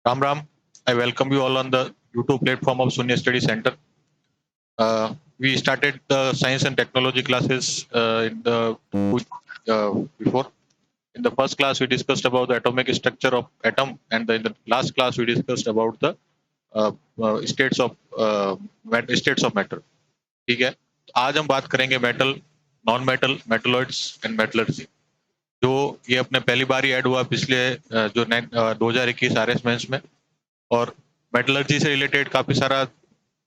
Ram Ram, I welcome you all on the YouTube platform of Sunya Study Center. We started the science and technology classes before. In the first class, we discussed about the atomic structure of atom, and in the last class, we discussed about the uh, states of matter. ठीक है, आज हम बात करेंगे metal, non metal, metalloids and metallurgy. जो ये अपने पहली बार ही ऐड हुआ पिछले 2021 RS मेंस में, और मेटलर्जी से रिलेटेड काफी सारा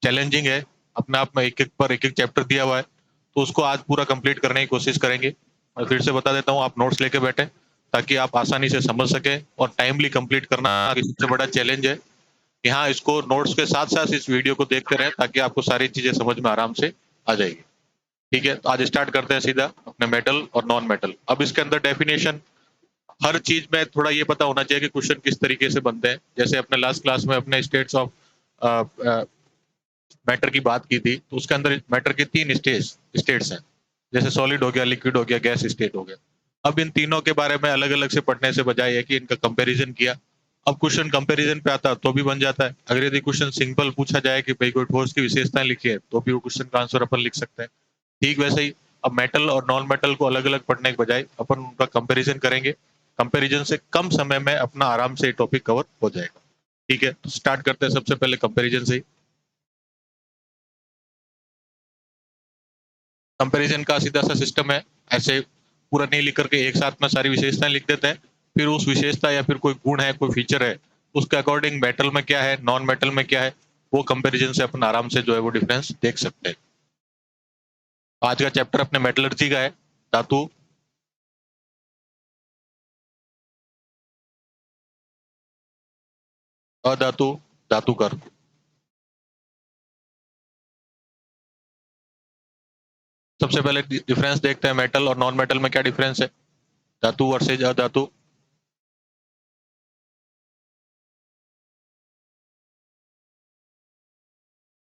चैलेंजिंग है। अपने आप में एक एक चैप्टर दिया हुआ है, तो उसको आज पूरा कंप्लीट करने की कोशिश करेंगे। और फिर से बता देता हूँ, आप नोट्स लेके बैठे ताकि आप आसानी से समझ सके, और टाइमली कंप्लीट करना सबसे बड़ा चैलेंज है। यहाँ इसको नोट्स के साथ साथ इस वीडियो को देखते रहें ताकि आपको सारी चीजें समझ में आराम से आ जाएगी। ठीक है, तो आज स्टार्ट करते हैं सीधा अपने मेटल और नॉन मेटल। अब इसके अंदर डेफिनेशन, हर चीज में थोड़ा ये पता होना चाहिए कि क्वेश्चन किस तरीके से बनते हैं। जैसे अपने लास्ट क्लास में अपने स्टेट्स ऑफ मैटर की बात की थी, तो उसके अंदर मैटर के 3 स्टेट्स हैं, जैसे सॉलिड हो गया, लिक्विड हो गया, गैस स्टेट हो गया। अब इन तीनों के बारे में अलग अलग से पढ़ने से बजाय है कि इनका कंपैरिजन किया। अब क्वेश्चन कंपैरिजन पे आता तो भी बन जाता है। अगर यदि क्वेश्चन सिंपल पूछा जाए कि भाई कोई ठोस की विशेषताएं लिखी है, तो भी वो क्वेश्चन का आंसर अपन लिख सकते हैं। ठीक वैसे ही अब मेटल और नॉन मेटल को अलग अलग पढ़ने के बजाय अपन उनका कंपैरिजन करेंगे। कंपैरिजन से कम समय में अपना आराम से टॉपिक कवर हो जाएगा। ठीक है, तो स्टार्ट करते हैं सबसे पहले कंपैरिजन से ही। कंपैरिजन का सीधा सा सिस्टम है, ऐसे पूरा नहीं लिख करके एक साथ में सारी विशेषताएं लिख देते हैं। फिर उस विशेषता या फिर कोई गुण है, कोई फीचर है, उसके अकॉर्डिंग मेटल में क्या है, नॉन मेटल में क्या है, वो कंपैरिजन से अपन आराम से जो है वो डिफरेंस देख सकते हैं। आज का चैप्टर अपने मेटलर्जी का है, धातु, अधातु, धातुकर। सबसे पहले डिफरेंस देखते हैं, मेटल और नॉन मेटल में क्या डिफरेंस है, धातु वर्सेज अधातु।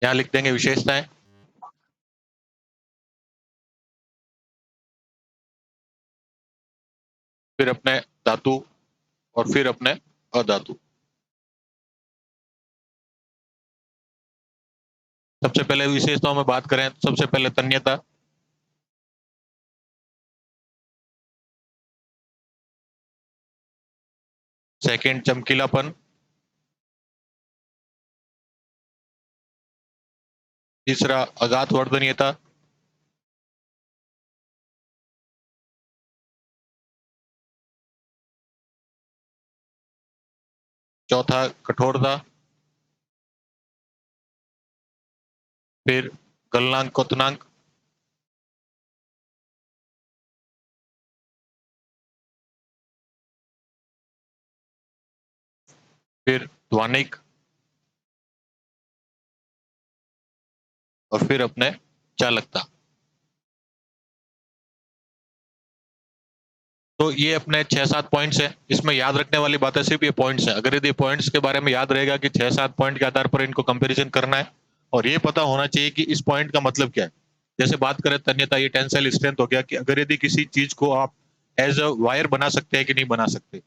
यहाँ लिख देंगे विशेषताएं, फिर अपने धातु, और फिर अपने अधातु। सबसे पहले विशेषताओं में बात करें, सबसे पहले तन्यता, सेकंड चमकीलापन, तीसरा अगाध वर्धनीयता, चौथा कठोरता, फिर गलनांक क्वथनांक, फिर ध्वनिक, और फिर अपने चालकता। तो ये अपने 6-7 पॉइंट्स हैं। इसमें याद रखने वाली बातें सिर्फ ये पॉइंट्स हैं। अगर यदि पॉइंट्स के बारे में याद रहेगा कि 6-7 पॉइंट के आधार पर इनको कंपैरिजन करना है, और ये पता होना चाहिए कि इस पॉइंट का मतलब क्या है। जैसे बात करें तन्यता, ये टेंसाइल स्ट्रेंथ हो गया कि अगर यदि किसी चीज को आप एज अ वायर बना सकते हैं कि नहीं बना सकते।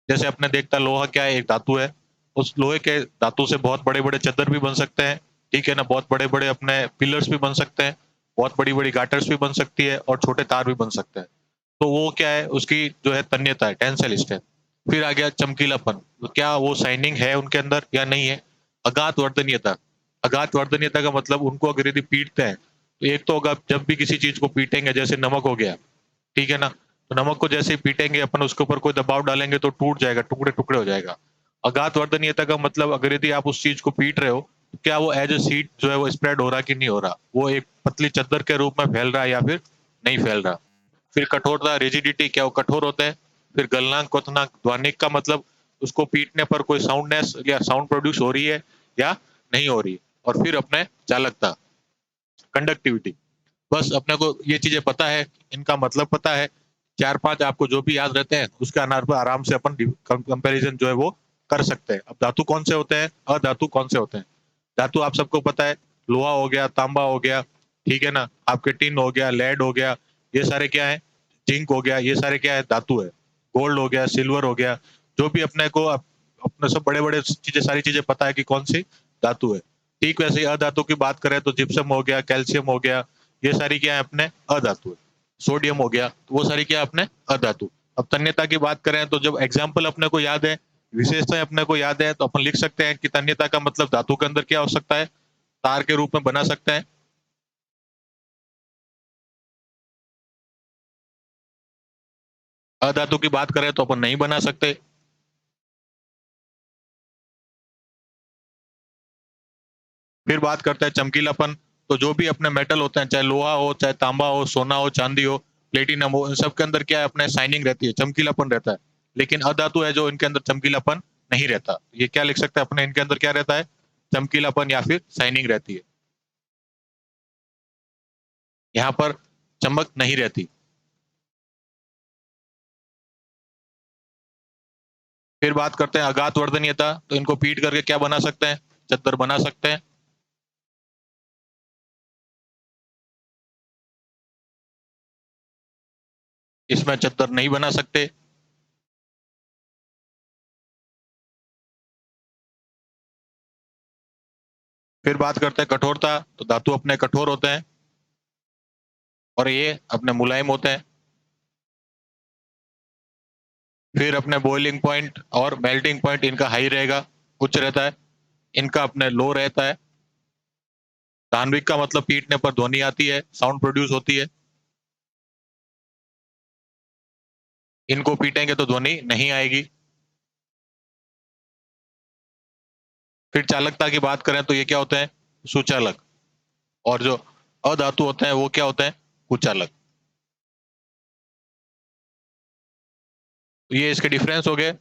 जैसे अपने देखता लोहा क्या है, एक धातु है। उस लोहे के धातु से बहुत बड़े बड़े चद्दर भी बन सकते हैं, ठीक है ना, बहुत बड़े बड़े अपने पिलर्स भी बन सकते हैं, बहुत बड़ी बड़ी गाटर्स भी बन सकती है, और छोटे तार भी बन सकते हैं। तो वो क्या है, उसकी जो है तन्यता है, टेंसाइल स्ट्रेंथ। फिर आ गया चमकीलापन, तो क्या वो शाइनिंग है उनके अंदर या नहीं है। अगाध वर्धनीयता, अगाध वर्धनीयता का मतलब उनको अगर यदि पीटते हैं, तो एक तो अगर जब भी किसी चीज को पीटेंगे, जैसे नमक हो गया, ठीक है ना, तो नमक को जैसे ही पीटेंगे अपन, उसके ऊपर कोई दबाव डालेंगे तो टूट जाएगा, टुकड़े टुकड़े हो जाएगा। अगाध वर्धनीयता का मतलब अगर यदि आप उस चीज को पीट रहे हो, तो क्या वो एज ए सीड जो है वो स्प्रेड हो रहा कि नहीं हो रहा, वो एक पतली चद्दर के रूप में फैल रहा है या फिर नहीं फैल रहा। फिर कठोरता, रिजिडिटी, क्या वो कठोर होते हैं। फिर गलनांक क्वथनांक, ध्वनिक का मतलब उसको पीटने पर कोई साउंडनेस या साउंड प्रोड्यूस हो रही है या नहीं हो रही है। और फिर अपने चालकता, कंडक्टिविटी। बस अपने को ये चीजें पता है, इनका मतलब पता है, 4-5 आपको जो भी याद रहते हैं उसके आधार पर आराम से अपन कंपैरिजन जो है वो कर सकते हैं। अब धातु कौन से होते हैं, अधातु कौन से होते हैं। धातु आप सबको पता है, लोहा हो गया, तांबा हो गया, ठीक है ना, आपके टिन हो गया, लेड हो गया, ये सारे क्या है, जिंक हो गया, ये सारे क्या है, धातु है। गोल्ड हो गया, सिल्वर हो गया, जो भी अपने को अपने अपने सब बड़े-बड़े चीजें सारी चीजें पता है कि कौन सी धातु है। ठीक वैसे ही अधातु की बात करें तो जिप्सम हो गया, कैल्शियम हो गया, ये सारी क्या है अपने अधातु है। सोडियम हो गया, तो वो सारी क्या है अपने अधातु। अब तन्यता की बात करें तो जब एग्जाम्पल अपने को याद है, विशेषताएं अपने को याद है, तो अपन लिख सकते हैं कि तन्यता का मतलब धातु के अंदर क्या हो सकता है, तार के रूप में बना सकते हैं। अधातु की बात करें तो अपन नहीं बना सकते। फिर बात करते हैं चमकीलापन। तो जो भी अपने मेटल होते हैं, चाहे लोहा हो, चाहे तांबा हो, सोना हो, चांदी हो, प्लेटिनम हो, इन सब के अंदर क्या है अपने शाइनिंग रहती है, चमकीलापन रहता है। लेकिन अधातु है जो इनके अंदर चमकीलापन नहीं रहता। ये क्या लिख सकते हैं अपने, इनके अंदर क्या रहता है, चमकीलापन या फिर शाइनिंग रहती है। यहाँ पर चमक नहीं रहती। फिर बात करते हैं अगाध वर्धनीयता। तो इनको पीट करके क्या बना सकते हैं, चद्दर बना सकते हैं। इसमें चद्दर नहीं बना सकते। फिर बात करते हैं कठोरता। तो धातु अपने कठोर होते हैं और ये अपने मुलायम होते हैं। फिर अपने बॉइलिंग पॉइंट और मेल्टिंग पॉइंट इनका हाई रहेगा, उच्च रहता है। इनका अपने लो रहता है। धान्विक का मतलब पीटने पर ध्वनि आती है, साउंड प्रोड्यूस होती है। इनको पीटेंगे तो ध्वनि नहीं आएगी। फिर चालकता की बात करें तो ये क्या होते हैं, सुचालक। और जो अधातु होते हैं वो क्या होते हैं, कुचालक। तो ये इसके डिफरेंस हो गए।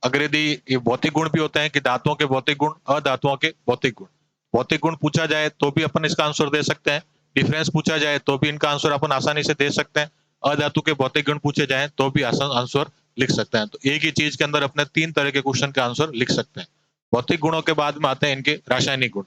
अगर यदि ये भौतिक गुण भी होते हैं कि धातुओं के भौतिक गुण, अधातुओं के भौतिक गुण। भौतिक गुण पूछा जाए तो भी अपन इसका आंसर दे सकते हैं। डिफरेंस पूछा जाए तो भी इनका आंसर अपन आसानी से दे सकते हैं। अधातु के भौतिक गुण पूछे जाए तो भी आसान आंसर लिख सकते हैं। तो एक ही चीज के अंदर अपने तीन तरह के क्वेश्चन के आंसर लिख सकते हैं। भौतिक गुणों के बाद में आते हैं इनके रासायनिक गुण।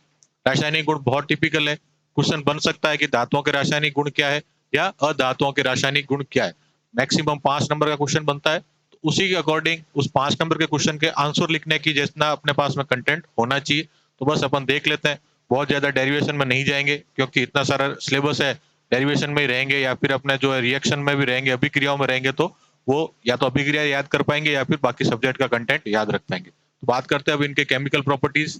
रासायनिक गुण बहुत टिपिकल है। क्वेश्चन बन सकता है कि धातुओं के रासायनिक गुण क्या है या अधातुओं के रासायनिक गुण क्या है। मैक्सिमम 5 नंबर का क्वेश्चन बनता है। तो उसी के अकॉर्डिंग उस 5 नंबर के क्वेश्चन के आंसर लिखने की जितना अपने पास में कंटेंट होना चाहिए। तो बस अपन देख लेते हैं। बहुत ज्यादा डेरिवेशन में नहीं जाएंगे क्योंकि इतना सारा सिलेबस है। डेरिवेशन में ही रहेंगे या फिर अपने जो है रिएक्शन में भी रहेंगे, अभिक्रियाओं में रहेंगे, तो वो या तो अभिक्रिया याद कर पाएंगे या फिर बाकी सब्जेक्ट का कंटेंट याद रख पाएंगे। तो बात करते हैं अब इनके केमिकल प्रॉपर्टीज।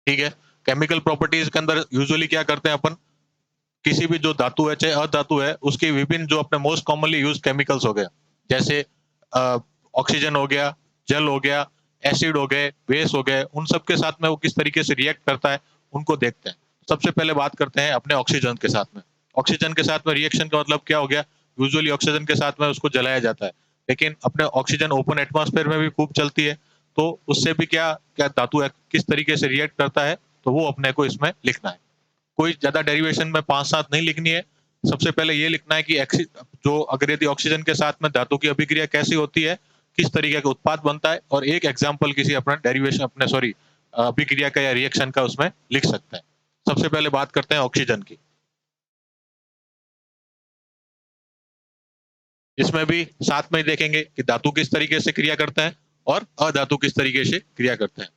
ठीक है। केमिकल प्रॉपर्टीज के अंदर यूजुअली क्या करते हैं अपन, किसी भी जो धातु है चाहे अधातु है उसके विभिन्न जो अपने मोस्ट कॉमनली यूज केमिकल्स हो गए, जैसे ऑक्सीजन हो गया, जल हो गया, एसिड हो गए, बेस हो गए, उन सब के साथ में वो किस तरीके से रिएक्ट करता है उनको देखते हैं। सबसे पहले बात करते हैं अपने ऑक्सीजन के साथ में। ऑक्सीजन के साथ में रिएक्शन का मतलब क्या हो गया, यूजुअली ऑक्सीजन के साथ में उसको जलाया जाता है। लेकिन अपने ऑक्सीजन ओपन एटमॉस्फेयर में भी खूब चलती है। तो उससे भी क्या क्या धातु है किस तरीके से रिएक्ट करता है, तो वो अपने को इसमें लिखना है। कोई ज्यादा डेरिवेशन में 5-7 नहीं लिखनी है। सबसे पहले ये लिखना है कि जो अगर यदि ऑक्सीजन के साथ में धातु की अभिक्रिया कैसी होती है, किस तरीके का उत्पाद बनता है, और एक एग्जाम्पल किसी अपना डेरिवेशन अपने सॉरी अभिक्रिया का या रिएक्शन का उसमें लिख सकते हैं। सबसे पहले बात करते हैं ऑक्सीजन की। इसमें भी साथ में ही देखेंगे कि धातु किस तरीके से क्रिया करता है और अधातु किस तरीके से क्रिया करते हैं।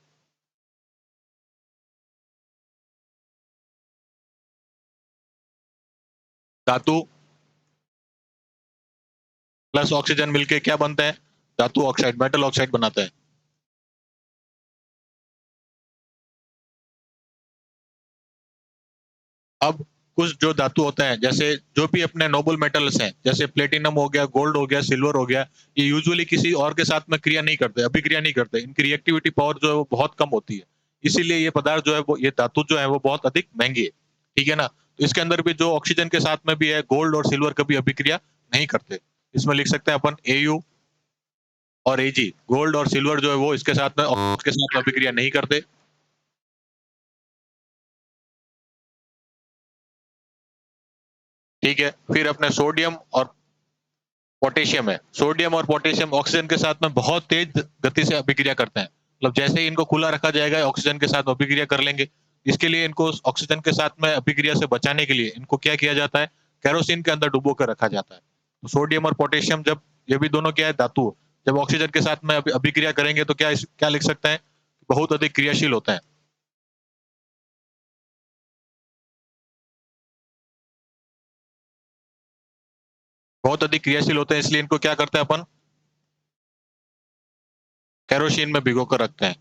धातु प्लस ऑक्सीजन मिलके क्या बनता है, धातु ऑक्साइड, मेटल ऑक्साइड बनाता है। अब कुछ जो धातु होते हैं, जैसे जो भी अपने नोबल मेटल्स हैं, जैसे प्लेटिनम हो गया, गोल्ड हो गया, सिल्वर हो गया, ये यूजुअली किसी और के साथ में क्रिया नहीं करते, अभिक्रिया नहीं करते। इनकी रिएक्टिविटी पावर जो है वो बहुत कम होती है। इसीलिए ये पदार्थ जो है वो, ये धातु जो है वो बहुत अधिक महंगी है। ठीक है ना। तो इसके अंदर भी जो ऑक्सीजन के साथ में भी है, गोल्ड और सिल्वर कभी अभिक्रिया नहीं करते। इसमें लिख सकते हैं अपन Au और Ag। गोल्ड और सिल्वर जो है वो इसके साथ में उसके साथ में अभिक्रिया नहीं करते। ठीक है। फिर अपने सोडियम और पोटेशियम है। सोडियम और पोटेशियम ऑक्सीजन के साथ में बहुत तेज गति से अभिक्रिया करते हैं। मतलब जैसे ही इनको खुला रखा जाएगा, ऑक्सीजन के साथ अभिक्रिया कर लेंगे। इसके लिए इनको ऑक्सीजन के साथ में अभिक्रिया से बचाने के लिए इनको क्या किया जाता है, केरोसिन के अंदर डुबो कर रखा जाता है। तो सोडियम और पोटेशियम जब ये भी दोनों क्या है धातु, जब ऑक्सीजन के साथ में अभिक्रिया करेंगे तो क्या लिख सकते हैं, बहुत अधिक क्रियाशील होते हैं। बहुत अधिक क्रियाशील होते हैं, इसलिए इनको क्या करते हैं अपन, केरोसिन में भिगो कर रखते हैं।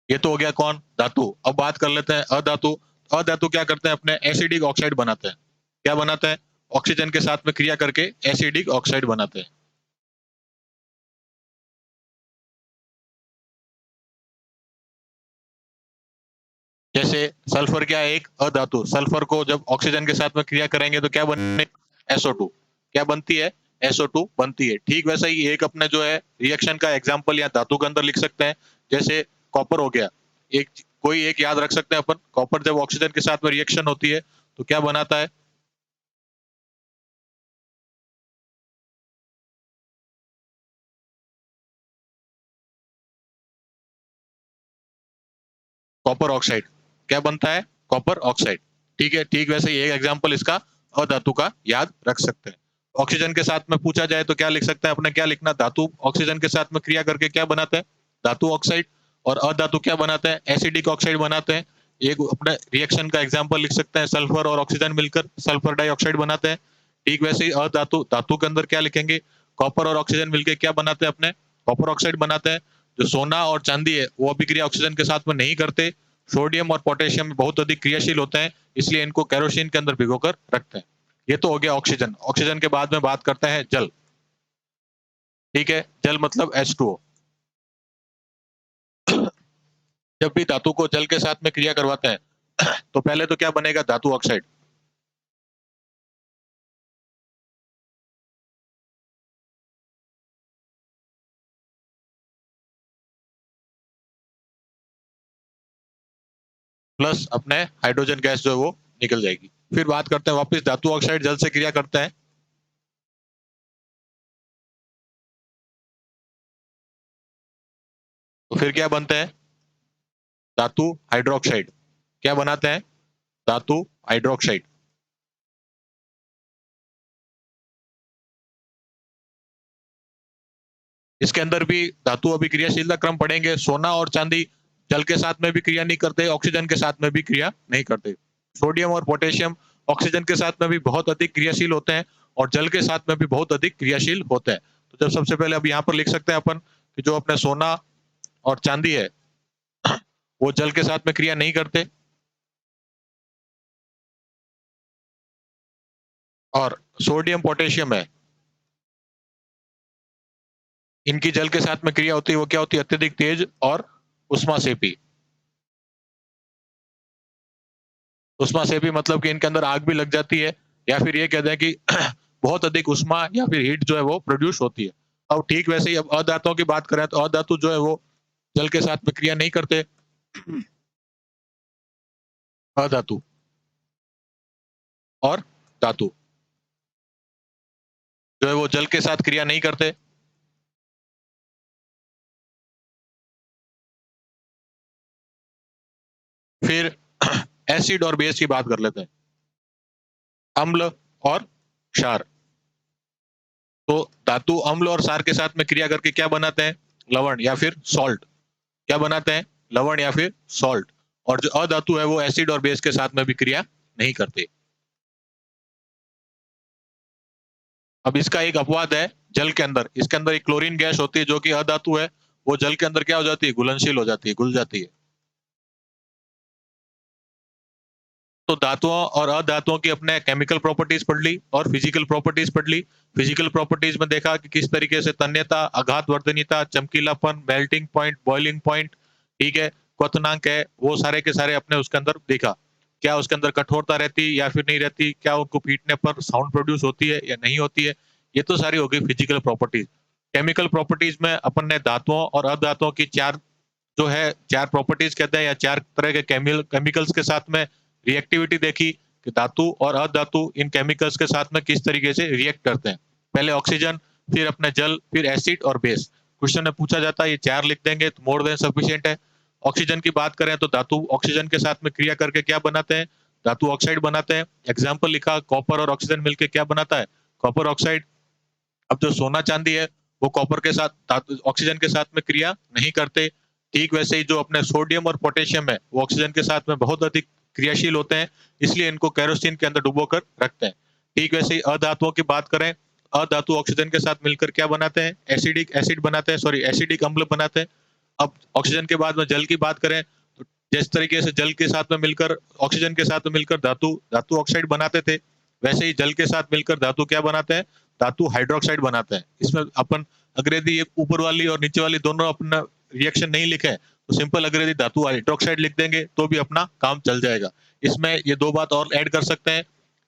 ये तो हो गया कौन, धातु। अब बात कर लेते हैं अधातु। अधातु क्या करते हैं, अपने एसिडिक ऑक्साइड बनाते हैं। क्या बनाते हैं, ऑक्सीजन के साथ में क्रिया करके एसिडिक ऑक्साइड बनाते हैं। जैसे सल्फर क्या है, एक अधातु। सल्फर को जब ऑक्सीजन के साथ में क्रिया करेंगे तो क्या बने, SO2। क्या बनती है, SO2 बनती है। ठीक वैसा ही एक अपने जो है रिएक्शन का एग्जांपल या धातु के अंदर लिख सकते हैं। जैसे कॉपर हो गया, एक कोई एक याद रख सकते हैं अपन, कॉपर जब ऑक्सीजन के साथ में रिएक्शन होती है तो क्या बनाता है, कॉपर ऑक्साइड। क्या बनता है, कॉपर ऑक्साइड। ठीक है, ठीक वैसे ही एक एग्जांपल इसका अधातु का याद रख सकते हैं। ऑक्सीजन के साथ में पूछा जाए तो क्या लिख सकते हैं अपने, क्या लिखना, धातु ऑक्सीजन के साथ में क्रिया करके क्या बनाते हैं, धातु ऑक्साइड। और अधातु क्या बनाते हैं, एसिडिक ऑक्साइड बनाते हैं। एक अपने रिएक्शन का एग्जांपल लिख सकते हैं, सल्फर और ऑक्सीजन मिलकर सल्फर डाइऑक्साइड बनाते हैं। ठीक वैसे ही अधातु, धातु के अंदर क्या लिखेंगे, कॉपर और ऑक्सीजन मिलकर क्या बनाते हैं अपने, कॉपर ऑक्साइड बनाते हैं। जो सोना और चांदी है वो अभिक्रिया ऑक्सीजन के साथ में नहीं करते। सोडियम और पोटेशियम बहुत अधिक क्रियाशील होते हैं, इसलिए इनको केरोसिन के अंदर भिगोकर रखते हैं। ये तो हो गया ऑक्सीजन। ऑक्सीजन के बाद में बात करते हैं जल। ठीक है, जल मतलब H2O। जब भी धातु को जल के साथ में क्रिया करवाते हैं तो पहले तो क्या बनेगा, धातु ऑक्साइड। प्लस अपने हाइड्रोजन गैस जो है वो निकल जाएगी। फिर बात करते हैं वापस, धातु ऑक्साइड जल से क्रिया करते हैं तो फिर क्या बनते हैं, धातु हाइड्रोक्साइड। क्या बनाते हैं, धातु हाइड्रोक्साइड। इसके अंदर भी धातु अभिक्रियाशीलता क्रम पढ़ेंगे। सोना और चांदी जल के साथ में भी क्रिया नहीं करते, ऑक्सीजन के साथ में भी क्रिया नहीं करते। सोडियम और पोटेशियम ऑक्सीजन के साथ में भी बहुत अधिक क्रियाशील होते हैं और जल के साथ में भी बहुत अधिक क्रियाशील होते हैं। तो जब सबसे पहले अब यहाँ पर लिख सकते हैं अपन कि जो अपने सोना और चांदी है वो जल के साथ में क्रिया नहीं करते, और सोडियम पोटेशियम है इनकी जल के साथ में क्रिया होती है, वो क्या होती है, अत्यधिक तेज और उष्मा सेपी। उष्मा सेपी मतलब कि इनके अंदर आग भी लग जाती है, या फिर ये कहते हैं कि बहुत अधिक उष्मा या फिर हीट जो है वो प्रोड्यूस होती है। अब ठीक वैसे ही अब अधातुओं की बात करें तो अधातु जो है वो जल के साथ में क्रिया नहीं करते। अधातु और धातु जो है वो जल के साथ क्रिया नहीं करते। फिर एसिड और बेस की बात कर लेते हैं, अम्ल और क्षार। तो धातु अम्ल और क्षार के साथ में क्रिया करके क्या बनाते हैं, लवण या फिर सॉल्ट। क्या बनाते हैं, लवण या फिर सॉल्ट। और जो अधातु है वो एसिड और बेस के साथ में भी क्रिया नहीं करते। अब इसका एक अपवाद है जल के अंदर, इसके अंदर एक क्लोरीन गैस होती है जो कि अधातु है, वो जल के अंदर क्या हो जाती है, घुलनशील हो जाती है, घुल जाती है। तो धातुओं और अधातुओं की अपने केमिकल प्रॉपर्टीज पढ़ ली और फिजिकल प्रॉपर्टीज पढ़ ली। फिजिकल प्रॉपर्टीज में देखा कि किस तरीके से तन्यता, आघात वर्धनीयता, चमकीलापन, मेल्टिंग पॉइंट, बॉइलिंग पॉइंट, ठीक है, क्वथनांक है, वो सारे के सारे अपने उसके अंदर देखा। क्या उसके अंदर कठोरता रहती या फिर नहीं रहती, क्या उनको पीटने पर साउंड प्रोड्यूस होती है या नहीं होती है, ये तो सारी होगी फिजिकल प्रॉपर्टीज। केमिकल प्रॉपर्टीज में अपन ने धातुओं और अधातुओं की चार जो है चार प्रॉपर्टीज कहते हैं या चार तरह के केमिकल्स के साथ में रिएक्टिविटी देखी कि धातु और अधातु इन केमिकल्स के साथ में किस तरीके से रिएक्ट करते हैं। पहले ऑक्सीजन, फिर अपने जल, फिर एसिड और बेस। क्वेश्चन में पूछा जाता है, ये 4 लिख देंगे तो मोर देन सफिशिएंट है। ऑक्सीजन की बात करें तो धातु ऑक्सीजन के साथ में क्रिया करके क्या बनाते हैं? धातु ऑक्साइड बनाते हैं। एग्जाम्पल लिखा, कॉपर और ऑक्सीजन मिलकर क्या बनाता है? Copper oxide. अब जो सोना चांदी है वो कॉपर के साथ ऑक्सीजन के साथ में क्रिया नहीं करते। ठीक वैसे ही जो अपने सोडियम और पोटेशियम है वो ऑक्सीजन के साथ में बहुत अधिक क्रियाशील होते हैं, इसलिए इनको केरोसिन के अंदर डुबो कर रखते हैं। ठीक वैसे ही अधातुओं की बात करें, अधातु ऑक्सीजन के साथ मिलकर क्या बनाते हैं? एसिडिक एसिड बनाते हैं, सॉरी एसिडिक अम्ल बनाते हैं। अब ऑक्सीजन के बाद में जल की बात करें तो जिस तरीके से जल के साथ में मिलकर ऑक्सीजन के साथ में मिलकर धातु धातु ऑक्साइड बनाते थे, वैसे ही जल के साथ मिलकर धातु क्या बनाते हैं? धातु हाइड्रोक्साइड बनाते हैं। इसमें अपन अंग्रेजी एक ऊपर वाली और नीचे वाली दोनों अपना रिएक्शन नहीं लिखे हैं, तो सिंपल अंग्रेजी धातु हाइड्रोक्साइड लिख देंगे तो भी अपना काम चल जाएगा। इसमें ये 2 बात और ऐड कर सकते हैं।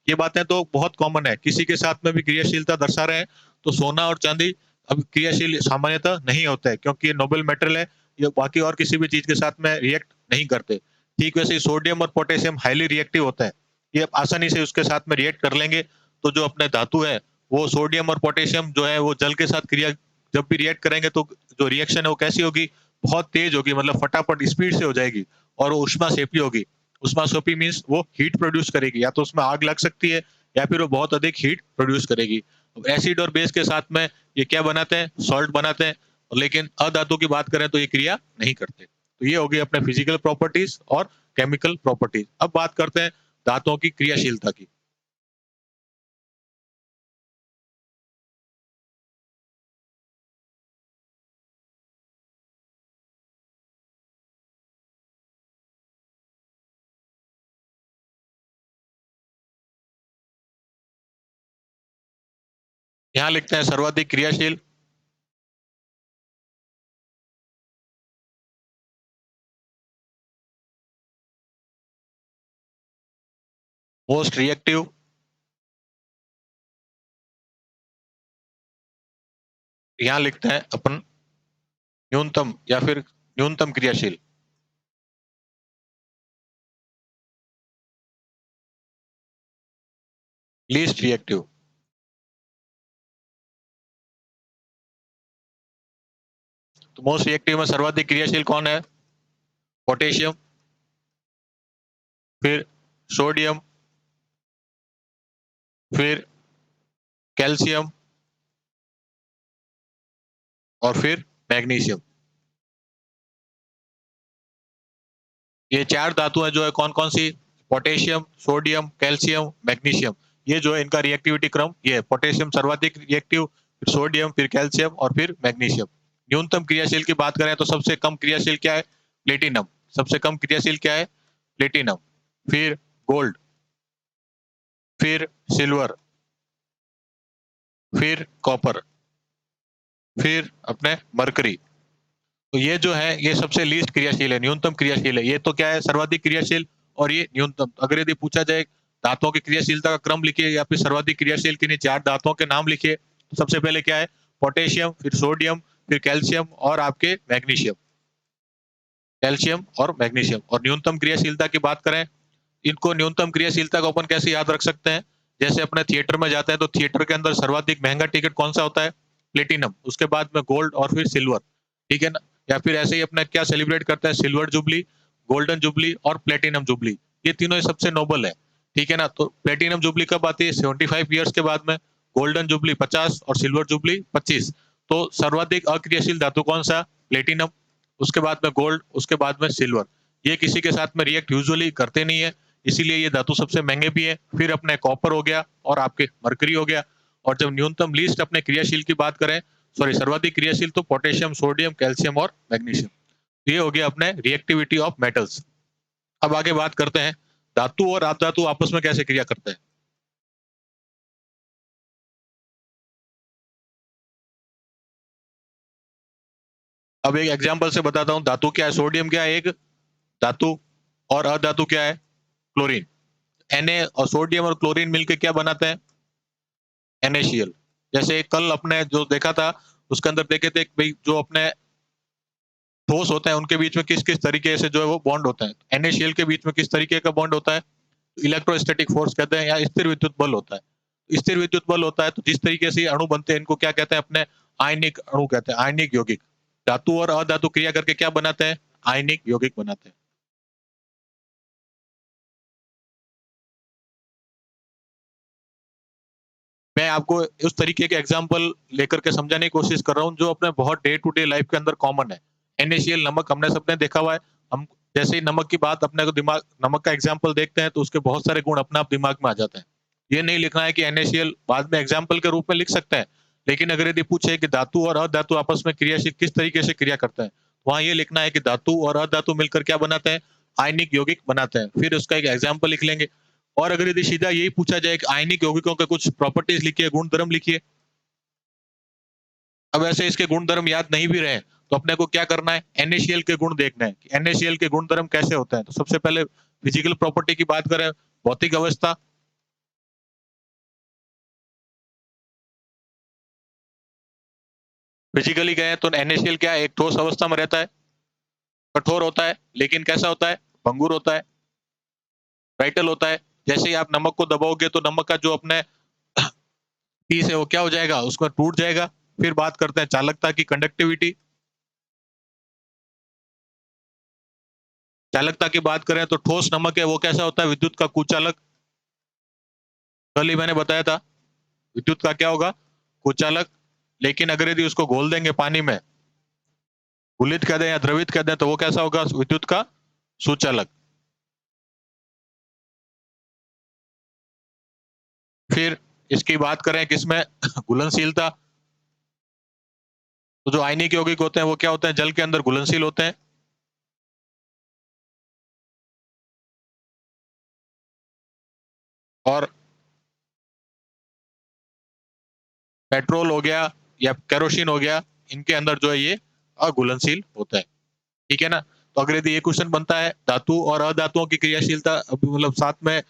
ये बातें तो बहुत कॉमन है, किसी के साथ में भी क्रियाशीलता दर्शा रहे हैं तो सोना और चांदी अब क्रियाशील सामान्यतः नहीं होता है, क्योंकि ये नोबल मेटल है, ये बाकी और किसी भी चीज के साथ में रिएक्ट नहीं करते। ठीक वैसे ही सोडियम और पोटेशियम हाईली रिएक्टिव होता है, ये आसानी से उसके साथ में रिएक्ट कर लेंगे। तो जो अपने धातु है वो सोडियम और पोटेशियम जो है वो जल के साथ क्रिया जब भी रिएक्ट करेंगे तो जो रिएक्शन है वो कैसी होगी? बहुत तेज होगी, मतलब फटाफट स्पीड से हो जाएगी और वो ऊष्माक्षेपी होगी। ऊष्माक्षेपी मीन्स वो हीट प्रोड्यूस करेगी, या तो उसमें आग लग सकती है या फिर वो बहुत अधिक हीट प्रोड्यूस करेगी। एसिड और बेस के साथ में ये क्या बनाते हैं? सॉल्ट बनाते हैं। लेकिन अधातु की बात करें तो ये क्रिया नहीं करते। तो ये हो गई अपने फिजिकल प्रॉपर्टीज और केमिकल प्रॉपर्टीज। अब बात करते हैं धातुओं की क्रियाशीलता की। यहाँ लिखते हैं सर्वाधिक क्रियाशील, मोस्ट रिएक्टिव, यहाँ लिखते हैं अपन न्यूनतम या फिर न्यूनतम क्रियाशील, लीस्ट रिएक्टिव। तो मोस्ट रिएक्टिव में सर्वाधिक क्रियाशील कौन है? पोटेशियम, फिर सोडियम, फिर कैल्शियम और फिर मैग्नीशियम। ये 4 धातुएं जो है कौन कौन सी? Potassium, sodium, calcium, magnesium. ये जो है इनका रिएक्टिविटी क्रम ये है, पोटेशियम सर्वाधिक रिएक्टिव, फिर सोडियम, फिर कैल्शियम और फिर मैग्नीशियम। न्यूनतम क्रियाशील की बात करें तो सबसे कम क्रियाशील क्या है? प्लेटिनम। सबसे कम क्रियाशील क्या है? प्लेटिनम। फिर गोल्ड, फिर सिल्वर, फिर कॉपर, फिर अपने मरकरी। तो ये जो है ये सबसे लीस्ट क्रियाशील है, न्यूनतम क्रियाशील है। ये तो क्या है? सर्वाधिक क्रियाशील और ये न्यूनतम। अगर यदि पूछा जाए धातुओं की क्रियाशीलता का क्रम लिखिए या फिर सर्वाधिक क्रियाशील किन्हीं 4 धातुओं के नाम लिखिए, तो सबसे पहले क्या है? पोटेशियम, फिर सोडियम, फिर कैल्शियम और आपके मैग्नीशियम। कैल्शियम और मैग्नीशियम। और न्यूनतम क्रियाशीलता की बात करें, इनको न्यूनतम क्रियाशीलता को अपन कैसे याद रख सकते हैं? जैसे अपने थिएटर में जाते हैं तो थिएटर के अंदर सर्वाधिक महंगा टिकट कौन सा होता है? प्लेटिनम। उसके बाद में गोल्ड और फिर सिल्वर, ठीक है ना? या फिर ऐसे ही अपने क्या सेलिब्रेट करते हैं? सिल्वर जुबली, गोल्डन जुबली और प्लेटिनम जुबली। ये तीनों सबसे नोबल है, ठीक है ना? तो प्लेटिनम जुबली कब आती है? 75 ईयर्स के बाद में। गोल्डन जुबली 50 और सिल्वर जुबली 25। तो सर्वाधिक अक्रियाशील धातु कौन सा? प्लेटिनम। उसके बाद में गोल्ड, उसके बाद में सिल्वर। ये किसी के साथ में रिएक्ट यूजुअली करते नहीं है, इसीलिए ये धातु सबसे महंगे भी है। फिर अपने कॉपर हो गया और आपके मरकरी हो गया। और जब न्यूनतम लीस्ट अपने क्रियाशील की बात करें, सॉरी सर्वाधिक क्रियाशील, तो पोटेशियम, सोडियम, कैल्शियम और मैग्नीशियम। ये हो गया अपने रिएक्टिविटी ऑफ मेटल्स। अब आगे बात करते हैं धातु और अधातु आपस में कैसे क्रिया करते हैं। अब एक एग्जाम्पल से बताता हूँ, धातु क्या है? सोडियम क्या है? एक धातु। और अधातु क्या है? क्लोरीन। Na और सोडियम और क्लोरीन मिलकर क्या बनाते हैं? NaCl। जैसे कल अपने जो देखा था उसके अंदर देखे थे भाई, जो अपने ठोस होते हैं उनके बीच में किस किस तरीके से जो है वो बॉन्ड होता है। NaCl के बीच में किस तरीके का बॉन्ड होता है? इलेक्ट्रोस्टैटिक फोर्स कहते हैं, या स्थिर विद्युत बल होता है। स्थिर विद्युत बल होता है तो जिस तरीके से अणु बनते हैं इनको क्या कहते हैं? अपने आयनिक अणु कहते हैं, आयनिक यौगिक। धातु और अधातु क्रिया करके क्या बनाते हैं? आयनिक यौगिक बनाते हैं। मैं आपको उस तरीके के एग्जाम्पल लेकर के समझाने की कोशिश कर रहा हूँ जो अपने बहुत डे टू डे लाइफ के अंदर कॉमन है। NaCl नमक हमने सबने देखा हुआ है। हम जैसे ही नमक की बात अपने को दिमाग नमक का एग्जाम्पल देखते हैं तो उसके बहुत सारे गुण अपने आप दिमाग में आ जाते हैं। ये नहीं लिखना है कि NaCl बाद में एग्जाम्पल के रूप में लिख सकते हैं। लेकिन अगर यदि पूछे कि धातु और अधातु आपस में क्रियाशील किस तरीके से क्रिया करते हैं, वहां ये लिखना है कि धातु और अधातु मिलकर क्या बनाते हैं? आयनिक यौगिक बनाते हैं। फिर उसका एक एग्जाम्पल लिख लेंगे। और अगर यदि सीधा यही पूछा जाए कि आयनिक यौगिकों के कुछ प्रॉपर्टीज लिखिए, गुण धर्म लिखिए। अब ऐसे इसके गुण धर्म याद नहीं भी रहे तो अपने को क्या करना है? NaCl के गुण देखना है कि NaCl के गुण धर्म कैसे होते हैं। तो सबसे पहले फिजिकल प्रॉपर्टी की बात करें, भौतिक अवस्था। फिजिकली गए तो NaCl क्या है? एक ठोस अवस्था में रहता है, कठोर होता है, लेकिन कैसा होता है? भंगुर होता है, ब्राइटल होता है। जैसे ही आप नमक को दबाओगे तो नमक का जो अपने पीस है वो क्या हो जाएगा? उसमें टूट जाएगा। फिर बात करते हैं चालकता की, कंडक्टिविटी। चालकता की बात करें तो ठोस नमक है वो कैसा होता है? विद्युत का कुचालक। कल ही मैंने बताया था विद्युत का क्या होगा? कुचालक। लेकिन अगर यदि उसको घोल देंगे पानी में, घुलित कर दें या द्रवित कर दें तो वो कैसा होगा? विद्युत का सुचालक। फिर इसकी बात करें किसमें? घुलनशीलता। तो जो आयनिक यौगिक होते हैं वो क्या होते हैं? जल के अंदर घुलनशील होते हैं। और पेट्रोल हो गया या केरोसिन हो गया, इनके अंदर जो है ये अघुलनशील होता है। ठीक है ना? तो अगर यदि ये क्वेश्चन बनता है धातु और अधातुओं की क्रियाशीलता मतलब साथ में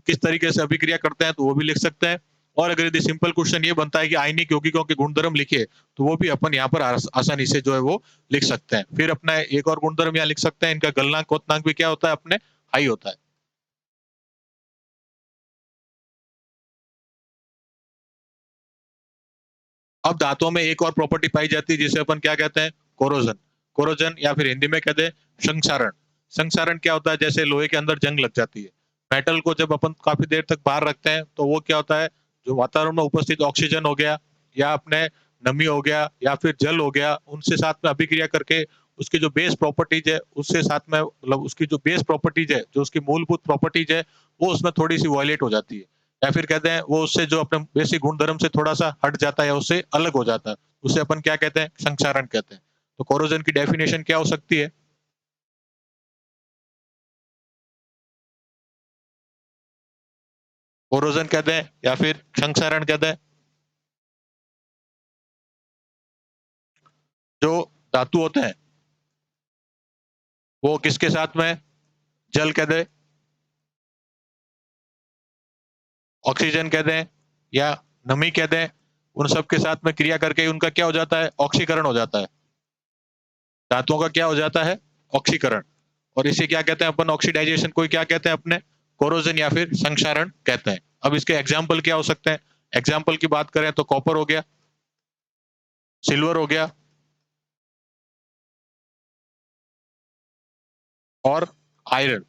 किस तरीके से अभिक्रिया करते हैं तो वो भी लिख सकते हैं। और अगर यदि सिंपल क्वेश्चन ये बनता है कि आयनिक यौगिकों के गुणधर्म लिखिए तो वो भी अपन यहाँ पर आसानी से जो है वो लिख सकते हैं। फिर अपना एक और गुणधर्म यहाँ लिख सकते हैं, इनका गलनांक क्वोथनांक भी क्या होता है? अपने हाई होता है। अब धातुओं में एक और प्रॉपर्टी पाई जाती है जिसे अपन क्या कहते हैं? कोरोजन। कोरोजन या फिर हिंदी में कहते हैं संक्षारण। संक्षारण क्या होता है? जैसे लोहे के अंदर जंग लग जाती है, मेटल को जब अपन काफी देर तक बाहर रखते हैं तो वो क्या होता है? जो वातावरण में उपस्थित ऑक्सीजन हो गया या अपने नमी हो गया या फिर जल हो गया, उनसे साथ में अभिक्रिया करके उसकी जो बेस प्रॉपर्टीज है उससे साथ में मतलब उसकी जो बेस प्रॉपर्टीज है, जो उसकी मूलभूत प्रॉपर्टीज है, वो उसमें थोड़ी सी वायलेट हो जाती है। या फिर कहते हैं वो उससे जो अपने बेसिक गुण धर्म से थोड़ा सा हट जाता है या उससे अलग हो जाता है, उसे अपन क्या कहते हैं? संक्षारण कहते हैं। तो कोरोजन की डेफिनेशन क्या हो सकती है? कोरोजन कहते हैं या फिर संक्षारण कहते हैं जो धातु होते हैं वो किसके साथ में? जल कहते हैं, ऑक्सीजन कहते हैं या नमी कहते हैं, उन सब के साथ में क्रिया करके उनका क्या हो जाता है? ऑक्सीकरण हो जाता है। धातुओं का क्या हो जाता है? ऑक्सीकरण। और इसे क्या कहते हैं अपन? ऑक्सीडाइजेशन को क्या कहते हैं अपने? कोरोजन या फिर संक्षारण कहते हैं। अब इसके एग्जाम्पल क्या हो सकते हैं? एग्जाम्पल की बात करें तो कॉपर हो गया, सिल्वर हो गया और आयरन।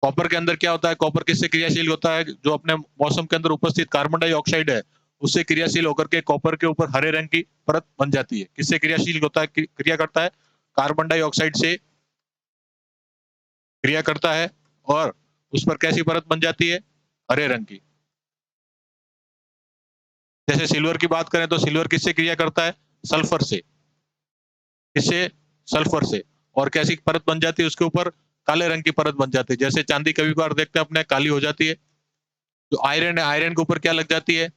कॉपर के अंदर क्या होता है? कॉपर किससे क्रियाशील होता है? जो अपने मौसम के अंदर उपस्थित कार्बन डाइऑक्साइड है उससे क्रियाशील होकर के कॉपर के ऊपर हरे रंग की परत बन जाती है। किससे क्रियाशील होता है? क्रिया करता है कार्बन डाइऑक्साइड से क्रिया करता है और उस पर कैसी परत बन जाती है? हरे रंग की। जैसे सिल्वर की बात करें तो सिल्वर किससे क्रिया करता है? सल्फर से। किससे? सल्फर से। और कैसी परत बन जाती है उसके ऊपर? काले रंग की परत बन जाती है। जैसे चांदी कभी बार देखते हैं अपने काली हो जाती है। जो आयरन है, आयरन के ऊपर क्या लग जाती है?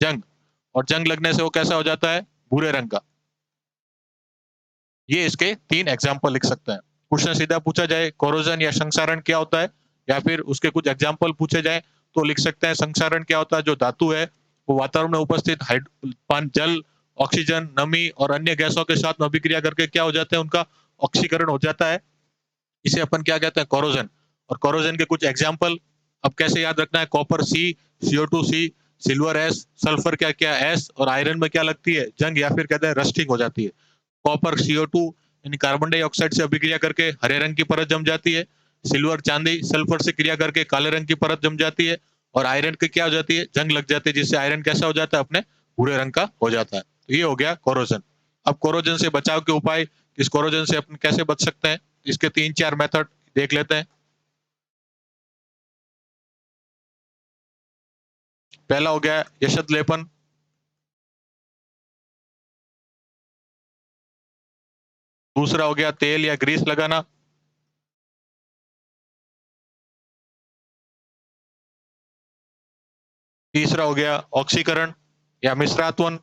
जंग। और जंग लगने से वो कैसा हो जाता है? भूरे रंग का। ये इसके 3 एग्जाम्पल लिख सकते हैं। क्वेश्चन सीधा पूछा जाए कोरोजन या संक्षारण क्या होता है या फिर उसके कुछ एग्जाम्पल पूछे जाए तो लिख सकते हैं संक्षारण क्या होता है? जो धातु है वो वातावरण में उपस्थित जल, ऑक्सीजन, नमी और अन्य गैसों के साथ अभिक्रिया करके क्या हो जाते हैं? उनका ऑक्सीकरण हो जाता है। इसे अपन क्या कहते हैं? कोरोजन। और कोरोजन के कुछ एग्जाम्पल अब कैसे याद रखना है? कॉपर सी, CO2 सी, सिल्वर एस, सल्फर क्या क्या एस, और आयरन में क्या लगती है, जंग या फिर कहते हैं रस्टिंग हो जाती है। कॉपर CO2 यानी कार्बन डाइऑक्साइड से अभिक्रिया करके हरे रंग की परत जम जाती है। सिल्वर चांदी सल्फर से क्रिया करके काले रंग की परत जम जाती है। और आयरन की क्या हो जाती है, जंग लग जाती है, जिससे आयरन कैसा हो जाता है, अपने भूरे रंग का हो जाता है। तो ये हो गया कोरोजन। अब कोरोजन से बचाव के उपाय, इस कोरोजन से अपन कैसे बच सकते हैं, इसके 3-4 मेथड देख लेते हैं। पहला हो गया यशत लेपन। दूसरा हो गया तेल या ग्रीस लगाना। तीसरा हो गया ऑक्सीकरण या मिश्रात्वन।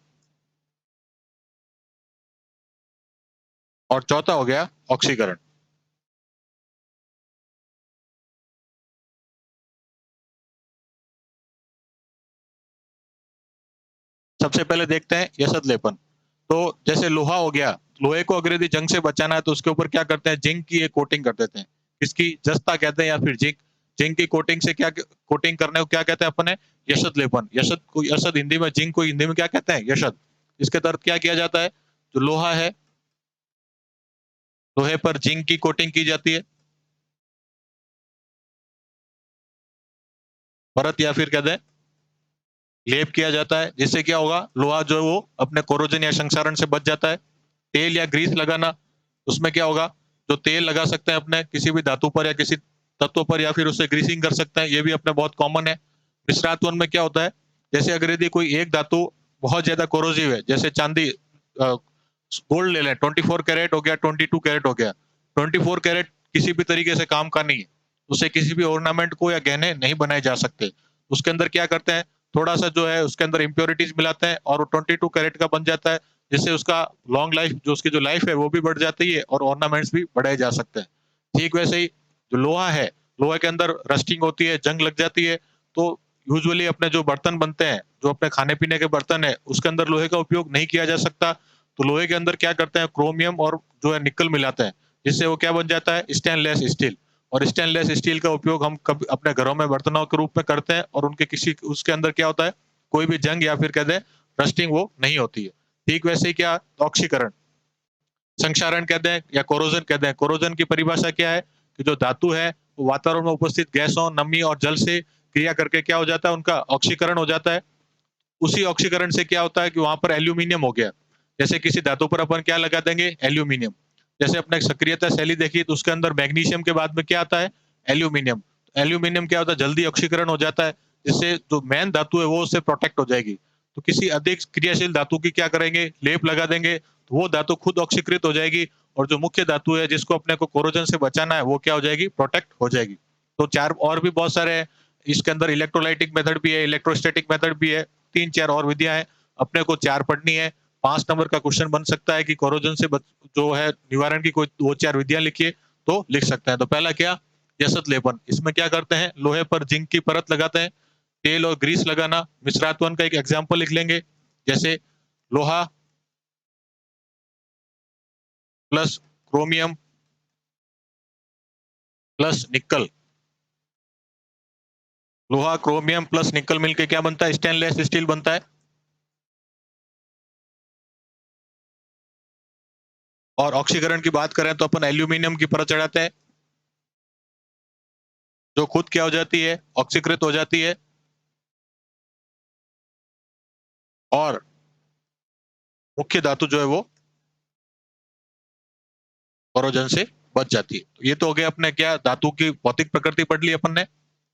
और चौथा हो गया ऑक्सीकरण। सबसे पहले देखते हैं यसद लेपन। तो जैसे लोहा हो गया, लोहे को अगर यदि जंग से बचाना है तो उसके ऊपर क्या करते हैं, जिंक की एक कोटिंग कर देते हैं। इसकी जस्ता कहते हैं या फिर जिंक। जिंक की कोटिंग से क्या कोटिंग करने को क्या कहते हैं अपन, यशद लेपन। यशद को, यशद हिंदी में, जिंक को हिंदी में क्या कहते हैं, यशद। इसके तहत क्या किया जाता है, जो लोहा है, लोहे पर जिंक की कोटिंग की जाती है, परत या फिर कहते हैं लेप किया जाता है, जिससे क्या होगा, लोहा जो है वो अपने कोरोजन या संक्षारण से बच जाता है। तेल या ग्रीस लगाना, उसमें क्या होगा, जो तेल लगा सकते हैं अपने किसी भी धातु पर या किसी तत्व पर, या फिर उससे ग्रीसिंग कर सकते हैं, ये भी अपने बहुत कॉमन है। मिश्रात्वन में क्या होता है, जैसे अगर यदि कोई एक धातु बहुत ज्यादा कोरोजिव है, जैसे चांदी, गोल्ड ले लें, 24 कैरेट हो गया, 22 कैरेट हो गया। 24 कैरेट किसी भी तरीके से काम का नहीं है, उससे किसी भी ऑर्नामेंट को या गहने नहीं बनाए जा सकते। उसके अंदर क्या करते हैं, थोड़ा सा जो है उसके अंदर इम्प्योरिटीज मिलाते हैं और वो 22 कैरेट का बन जाता है, जिससे उसका लॉन्ग लाइफ, जो उसकी जो लाइफ है वो भी बढ़ जाती है और ऑर्नामेंट्स भी बढ़ाए जा सकते हैं। ठीक वैसे ही जो लोहा है, लोहे के अंदर रस्टिंग होती है, जंग लग जाती है, तो यूजुअली अपने जो बर्तन बनते हैं, जो अपने खाने पीने के बर्तन है, उसके अंदर लोहे का उपयोग नहीं किया जा सकता। तो लोहे के अंदर क्या करते हैं, क्रोमियम और जो है निकल मिलाते हैं, जिससे वो क्या बन जाता है, स्टेनलेस स्टील। और स्टेनलेस स्टील का उपयोग हम कभी अपने घरों में बर्तनों के रूप में करते हैं, और उनके किसी उसके अंदर क्या होता है, कोई भी जंग या फिर कहते हैं रस्टिंग वो नहीं होती है। ठीक वैसे ही क्या, ऑक्सीकरण, संक्षारण कहते हैं या कोरोजन कहते हैं। कोरोजन की परिभाषा क्या है, कि जो धातु है वो वातावरण में उपस्थित गैसों, नमी और जल से क्रिया करके क्या हो जाता है, उनका ऑक्सीकरण हो जाता है। उसी ऑक्सीकरण से क्या होता है कि वहां पर एल्यूमिनियम हो गया, जैसे किसी धातु पर अपन क्या लगा देंगे, एल्यूमिनियम। जैसे अपने सक्रियता शैली देखी तो उसके अंदर मैग्नीशियम के बाद में क्या आता है, एल्यूमिनियम। एल्यूमिनियम क्या होता है, जल्दी ऑक्सीकरण हो जाता है, जिससे जो मेन धातु है वो उससे प्रोटेक्ट हो जाएगी। तो किसी अधिक क्रियाशील धातु की क्या करेंगे, लेप लगा देंगे, तो वो धातु खुद ऑक्सीकृत हो जाएगी, और जो मुख्य धातु है जिसको अपने को कोरोजन से बचाना है वो क्या हो जाएगी, प्रोटेक्ट हो जाएगी। तो चार और भी बहुत सारे हैं, इसके अंदर इलेक्ट्रोलाइटिक मेथड भी है, इलेक्ट्रोस्टैटिक मेथड भी है, 3-4 और विधियां हैं। अपने को 4 पढ़नी है। 5 नंबर का क्वेश्चन बन सकता है कि कोरोजन से जो है निवारण की कोई 2-4 विधियां लिखिए, तो लिख सकते हैं। तो पहला क्या, यसत लेपन। इसमें क्या करते हैं, लोहे पर जिंक की परत लगाते हैं। तेल और ग्रीस लगाना, मिश्रात्वन का एक एग्जाम्पल लिख लेंगे, जैसे लोहा प्लस क्रोमियम प्लस निकल। लोहा क्रोमियम प्लस निकल मिलके क्या बनता है, स्टेनलेस स्टील बनता है। और ऑक्सीकरण की बात करें तो अपन एल्यूमिनियम की परत चढ़ाते हैं, जो खुद क्या हो जाती है, ऑक्सीकृत हो जाती है, और मुख्य धातु जो है वो कोरोजन से बच जाती है। तो ये तो हो गया अपने क्या, धातु की भौतिक प्रकृति पढ़ ली अपन ने,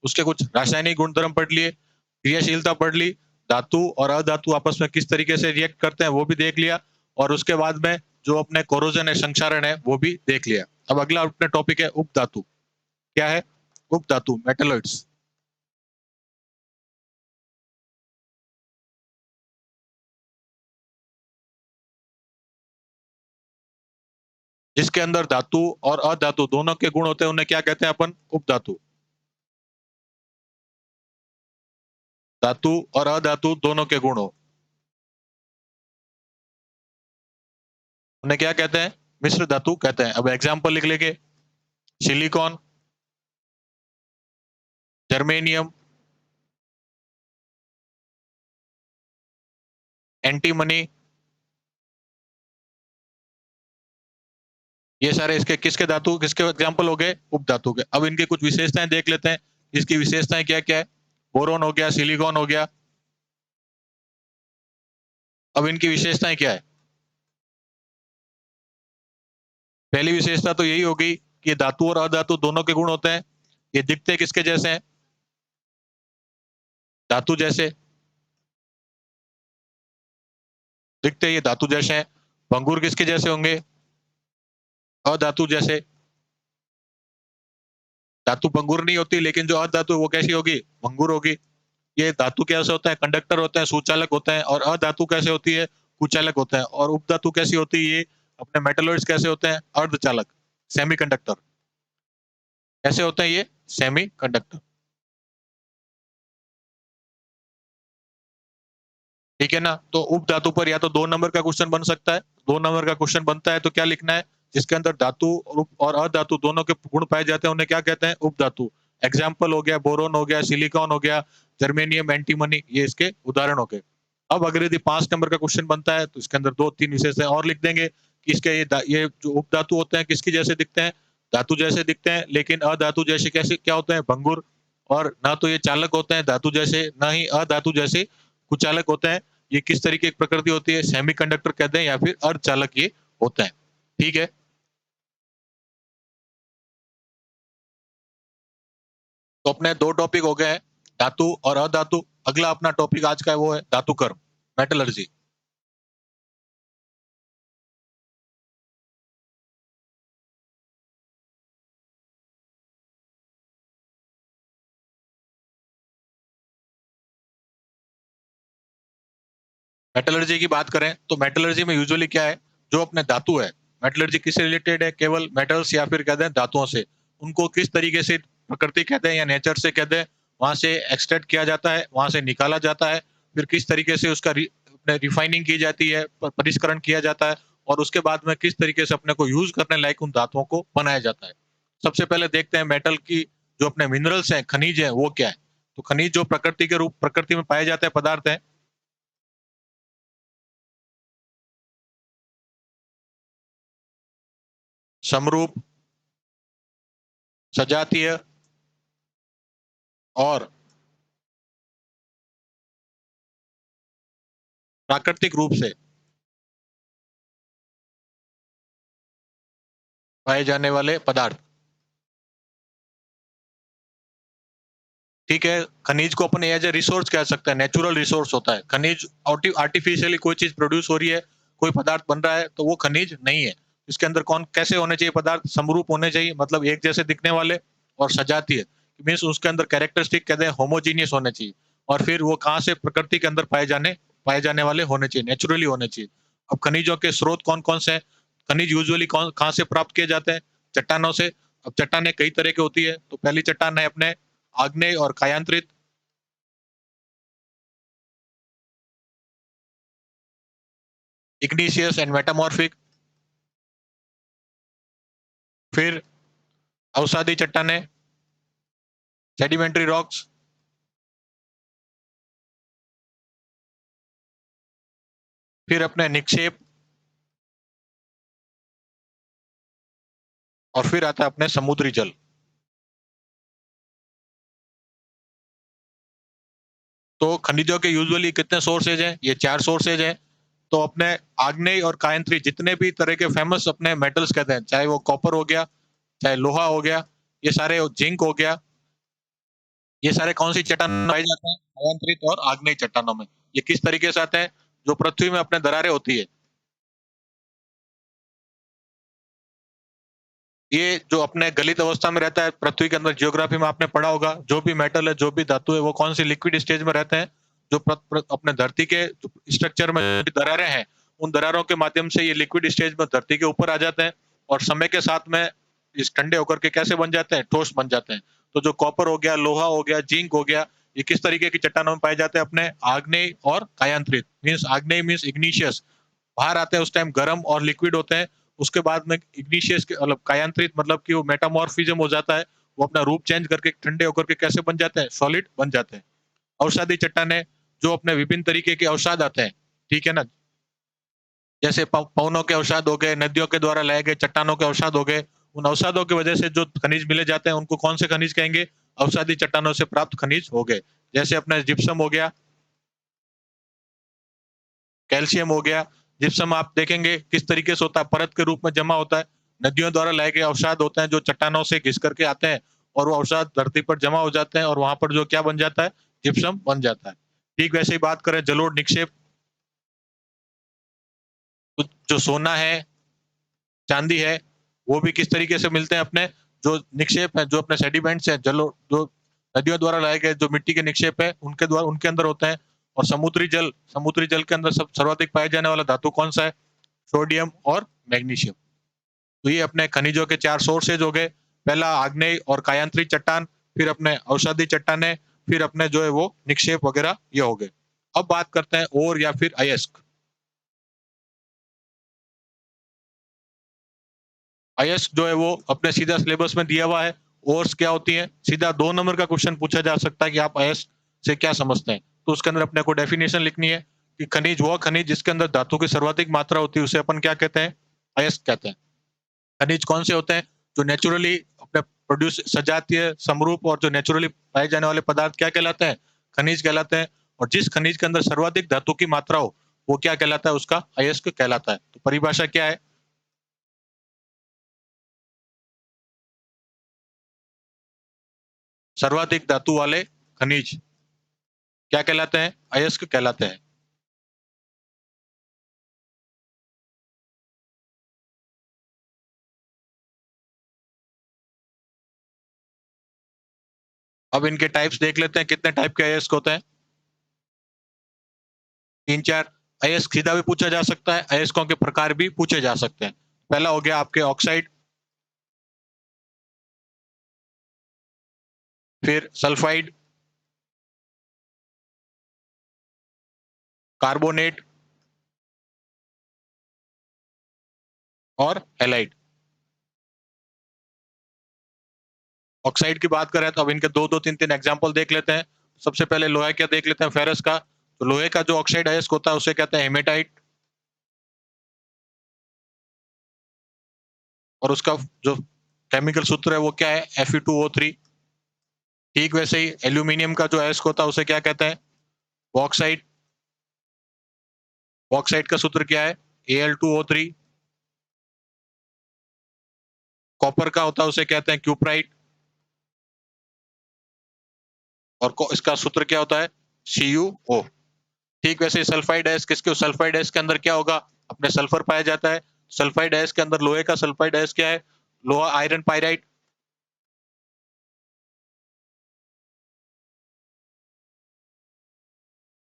उसके कुछ रासायनिक गुणधर्म पढ़ लिए, क्रियाशीलता पढ़ ली, धातु और अधातु आपस में किस तरीके से रिएक्ट करते हैं वो भी देख लिया, और उसके बाद में जो अपने कोरोजन है, संक्षारण है, वो भी देख लिया। अब अगला अपने टॉपिक है उपधातु। क्या है, उपधातु, मेटलॉइड्स, जिसके अंदर धातु और अधातु दोनों के गुण होते हैं, उन्हें क्या कहते हैं अपन, उपधातु। धातु और अधातु दोनों के गुण हो, उन्हें क्या कहते हैं, मिश्र धातु कहते हैं। अब एग्जाम्पल लिख लेंगे, सिलिकॉन, जर्मेनियम, एंटीमनी, ये सारे इसके किसके धातु, किसके एग्जाम्पल हो गए, उपधातु के। अब इनकी कुछ विशेषताएं देख लेते हैं, इसकी विशेषताएं क्या क्या है। बोरोन हो गया, सिलिकॉन हो गया। अब इनकी विशेषताएं क्या है। पहली विशेषता तो यही होगी कि धातु और अधातु दोनों के गुण होते हैं। ये दिखते किसके जैसे हैं, धातु जैसे, दिखते ये धातु जैसे हैं। भंगुर किसके जैसे होंगे, अधातु जैसे। धातु भंगुर नहीं होती, लेकिन जो अधातु है वो कैसी होगी, भंगुर होगी। ये धातु कैसे होता है, कंडक्टर होते हैं, सुचालक होते हैं। और अधातु कैसे होती है, कुचालक होते हैं। और उपधातु कैसी होती है, ये अपने मेटलॉइड्स कैसे होते हैं, अर्धचालक, सेमीकंडक्टर। कैसे होते हैं ये, सेमीकंडक्टर। ठीक है ना। तो उपधातु पर या तो 2 नंबर का क्वेश्चन बन सकता है। 2 नंबर का क्वेश्चन बनता है तो क्या लिखना है, जिसके अंदर धातु और अधातु दोनों के गुण पाए जाते हैं उन्हें क्या कहते हैं, उपधातु। एग्जाम्पल हो गया बोरोन हो गया, सिलिकॉन हो गया, जर्मेनियम, एंटीमनी, ये इसके उदाहरण हो गए। अब अगर यदि 5 नंबर का क्वेश्चन बनता है तो इसके अंदर 2-3 विशेषताएं और लिख देंगे कि इसके ये जो उपधातु होते हैं किसकी जैसे दिखते हैं, धातु जैसे दिखते हैं। लेकिन अधातु जैसे कैसे क्या होते हैं, भंगुर। और ना तो ये चालक होते हैं धातु जैसे, ना ही अधातु जैसे कुचालक होते हैं। ये किस तरीके की प्रकृति होती है, सेमीकंडक्टर कहते हैं या फिर अर्धचालक ये होते हैं। ठीक है। तो अपने 2 टॉपिक हो गए हैं, धातु और अधातु। अगला अपना टॉपिक आज का है वो है धातु कर्म, मेटलर्जी। मेटलर्जी की बात करें तो मेटलर्जी में यूजुअली क्या है, जो अपने धातु है, मेटलर्जी किससे रिलेटेड है, केवल मेटल्स या फिर कहते हैं धातुओं से। उनको किस तरीके से प्रकृति कहते हैं या नेचर से कहते हैं, वहां से एक्सट्रैक्ट किया जाता है, वहां से निकाला जाता है। फिर किस तरीके से उसका रिफाइनिंग की जाती है, परिष्करण किया जाता है। और उसके बाद में किस तरीके से अपने को यूज करने लायक उन धातुओं को बनाया जाता है। सबसे पहले देखते हैं मेटल की जो अपने मिनरल्स हैं, खनिज है, वो क्या है। तो खनिज जो प्रकृति के रूप, प्रकृति में पाए जाते हैं पदार्थ है। समरूप, सजातीय और प्राकृतिक रूप से पाए जाने वाले पदार्थ। ठीक है। खनिज को अपन एज ए रिसोर्स कह सकते हैं, नेचुरल रिसोर्स होता है खनिज। आर्टिफिशियली कोई चीज प्रोड्यूस हो रही है, कोई पदार्थ बन रहा है, तो वो खनिज नहीं है। इसके अंदर कौन कैसे होने चाहिए पदार्थ, समरूप होने चाहिए, मतलब एक जैसे दिखने वाले। और सजातीय मीन्स उसके अंदर कैरेक्टरिस्टिक कहते हैं होमोजीनियस होने चाहिए। और फिर वो कहाँ से, प्रकृति के अंदर पाए जाने वाले होने चाहिए, नेचुरली होने चाहिए। अब खनिजों के स्रोत कौन कौन से हैं। खनिज यूजुअली कौन कहाँ से प्राप्त किए जाते हैं, चट्टानों से। अब चट्टानें कई तरह की होती है, तो पहली चट्टान है अपने आग्नेय और कायांतरित। Igneous and metamorphic. फिर अवसादी चट्टानें, सेडिमेंट्री रॉक्स। फिर अपने निक्षेप। और फिर आता है अपने समुद्री जल। तो खनिजों के यूजुअली कितने सोर्सेज हैं, ये 4 सोर्सेज हैं। तो अपने आग्नेय और कायंत्री जितने भी तरह के फेमस अपने मेटल्स कहते हैं, चाहे वो कॉपर हो गया, चाहे लोहा हो गया, ये सारे, जिंक हो गया, ये सारे कौन सी चट्टान में पाए जाते हैं, कायांतरित और आग्नेय चट्टानों में। ये किस तरीके से आते हैं, जो पृथ्वी में अपने दरारें होती है। ये जो अपने गलित अवस्था में रहता है पृथ्वी के अंदर, जियोग्राफी में आपने पढ़ा होगा, जो भी मेटल है, जो भी धातु है, वो कौन सी लिक्विड स्टेज में रहते हैं। जो अपने धरती के स्ट्रक्चर में दरारें हैं, उन दरारों के माध्यम से ये लिक्विड स्टेज में धरती के ऊपर आ जाते हैं। और समय के साथ में इस ठंडे होकर के कैसे बन जाते हैं, ठोस बन जाते हैं। तो जो कॉपर हो गया, लोहा हो गया, जिंक हो गया, ये किस तरीके की चट्टानों में पाए जाते हैं, अपने आग्नेय और कायांतरित। मीन्स आग्नेय मीन्स इग्निशियस, बाहर आते हैं उस टाइम गर्म और लिक्विड होते हैं। उसके बाद में इग्निशियस के मतलब कायांतरित, मतलब कि वो मेटामॉर्फिज्म हो जाता है। वो अपना रूप चेंज करके ठंडे होकर के कैसे बन जाते हैं, सॉलिड बन जाते हैं। औषधि चट्टानें, जो अपने विभिन्न तरीके के औषध आते हैं, ठीक है ना। जैसे पवनों के अवसाद हो गए, नदियों के द्वारा लाए गए चट्टानों के अवसाद हो गए, उन अवसादों की वजह से जो खनिज मिले जाते हैं उनको कौन से खनिज कहेंगे? अवसादी चट्टानों से प्राप्त खनिज हो गए। जैसे अपना जिप्सम हो गया, कैल्शियम हो गया। जिप्सम आप देखेंगे किस तरीके से होता है, परत के रूप में जमा होता है। नदियों द्वारा लाए गए अवसाद होते हैं जो चट्टानों से घिस करके आते हैं और वो अवसाद धरती पर जमा हो जाते हैं और वहां पर जो क्या बन जाता है? जिप्सम बन जाता है। ठीक वैसे ही बात करें जलोढ़ निक्षेप, जो सोना है, चांदी है, वो भी किस तरीके से मिलते हैं अपने, जो निक्षेप है, जो अपने सेडिमेंट्स है, जलो जो नदियों द्वारा लाए गए जो मिट्टी के निक्षेप है उनके द्वारा उनके अंदर होते हैं। और समुद्री जल के अंदर सब सर्वाधिक पाए जाने वाला धातु कौन सा है? सोडियम और मैग्नीशियम। तो ये अपने खनिजों के चार सोर्सेज हो गए। पहला आग्नेय और कायांतरी चट्टान, फिर अपने औषधि चट्टाने, फिर अपने जो है वो निक्षेप वगैरह ये हो गए। अब बात करते हैं ओर या फिर अयस्क। अयस्क जो है वो अपने सीधा सिलेबस में दिया हुआ है। ओर्स क्या होती है? सीधा 2 नंबर का क्वेश्चन पूछा जा सकता है कि आप अयस्क से क्या समझते हैं। तो उसके अंदर अपने को डेफिनेशन लिखनी है कि खनिज वो खनिज जिसके अंदर धातु की सर्वाधिक मात्रा होती है उसे अपन क्या कहते हैं? अयस्क कहते हैं। खनिज कौन से होते हैं? जो नेचुरली अपने प्रोड्यूस सजातीय समरूप और जो नेचुरली पाए जाने वाले पदार्थ क्या कहलाते हैं? खनिज कहलाते हैं। और जिस खनिज के अंदर सर्वाधिक धातु की मात्रा हो वो क्या कहलाता है? उसका अयस्क कहलाता है। तो परिभाषा क्या है? सर्वाधिक धातु वाले खनिज क्या कहलाते हैं? अयस्क कहलाते हैं। अब इनके टाइप्स देख लेते हैं, कितने टाइप के अयस्क होते हैं। 3 4 अयस्क सीधा भी पूछा जा सकता है, अयस्कों के प्रकार भी पूछे जा सकते हैं। पहला हो गया आपके ऑक्साइड, फिर सल्फाइड, कार्बोनेट और हैलाइड। ऑक्साइड की बात करें तो अब इनके दो दो तीन तीन एग्जाम्पल देख लेते हैं। सबसे पहले लोहा क्या देख लेते हैं, फेरस का। तो लोहे का जो ऑक्साइड अयस्क होता है उसे कहते हैं हेमेटाइट। और उसका जो केमिकल सूत्र है वो क्या है? Fe2O3। ठीक वैसे ही एल्यूमिनियम का जो अयस्क होता है उसे क्या कहते हैं? बॉक्साइड। बॉक्साइड का सूत्र क्या है? Al2O3। कॉपर का होता है उसे कहते हैं क्यूप्राइट। और इसका सूत्र क्या होता है? CuO। ठीक वैसे सल्फाइड अयस्क, किसके सल्फाइड अयस्क के अंदर क्या होगा? अपने सल्फर पाया जाता है। सल्फाइड अयस्क के अंदर लोहे का सल्फाइड अयस्क क्या है? लोहा आयरन पायराइड।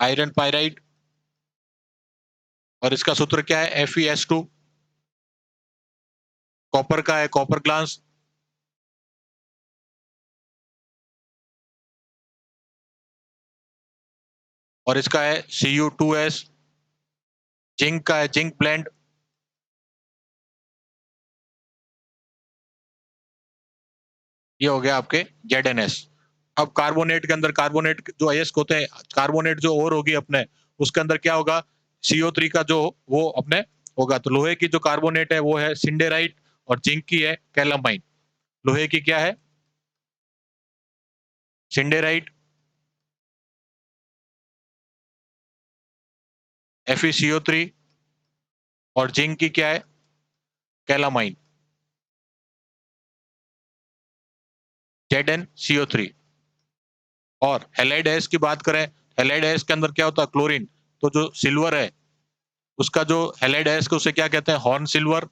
Iron pyrite. और इसका सूत्र क्या है? FeS2। कॉपर का है कॉपर ग्लास। और इसका है Cu2S। जिंक का है जिंक ब्लेंड। ये हो गया आपके ZnS। अब कार्बोनेट के अंदर, कार्बोनेट जो अयस्क होते हैं, कार्बोनेट जो और होगी अपने, उसके अंदर क्या होगा? CO3 का जो वो अपने होगा। तो लोहे की जो कार्बोनेट है वो है सिंडेराइट और जिंक की है कैलामाइन। लोहे की क्या है? सिंडेराइट। FeCO3। और जिंक की क्या है? कैलामाइन। ZnCO3। और हेलाइड अयस्क की बात करें, हेलाइड अयस्क के अंदर क्या होता है? क्लोरीन। तो जो सिल्वर है उसका जो हेलाइड अयस्क उसे क्या कहते हैं? Horn silver.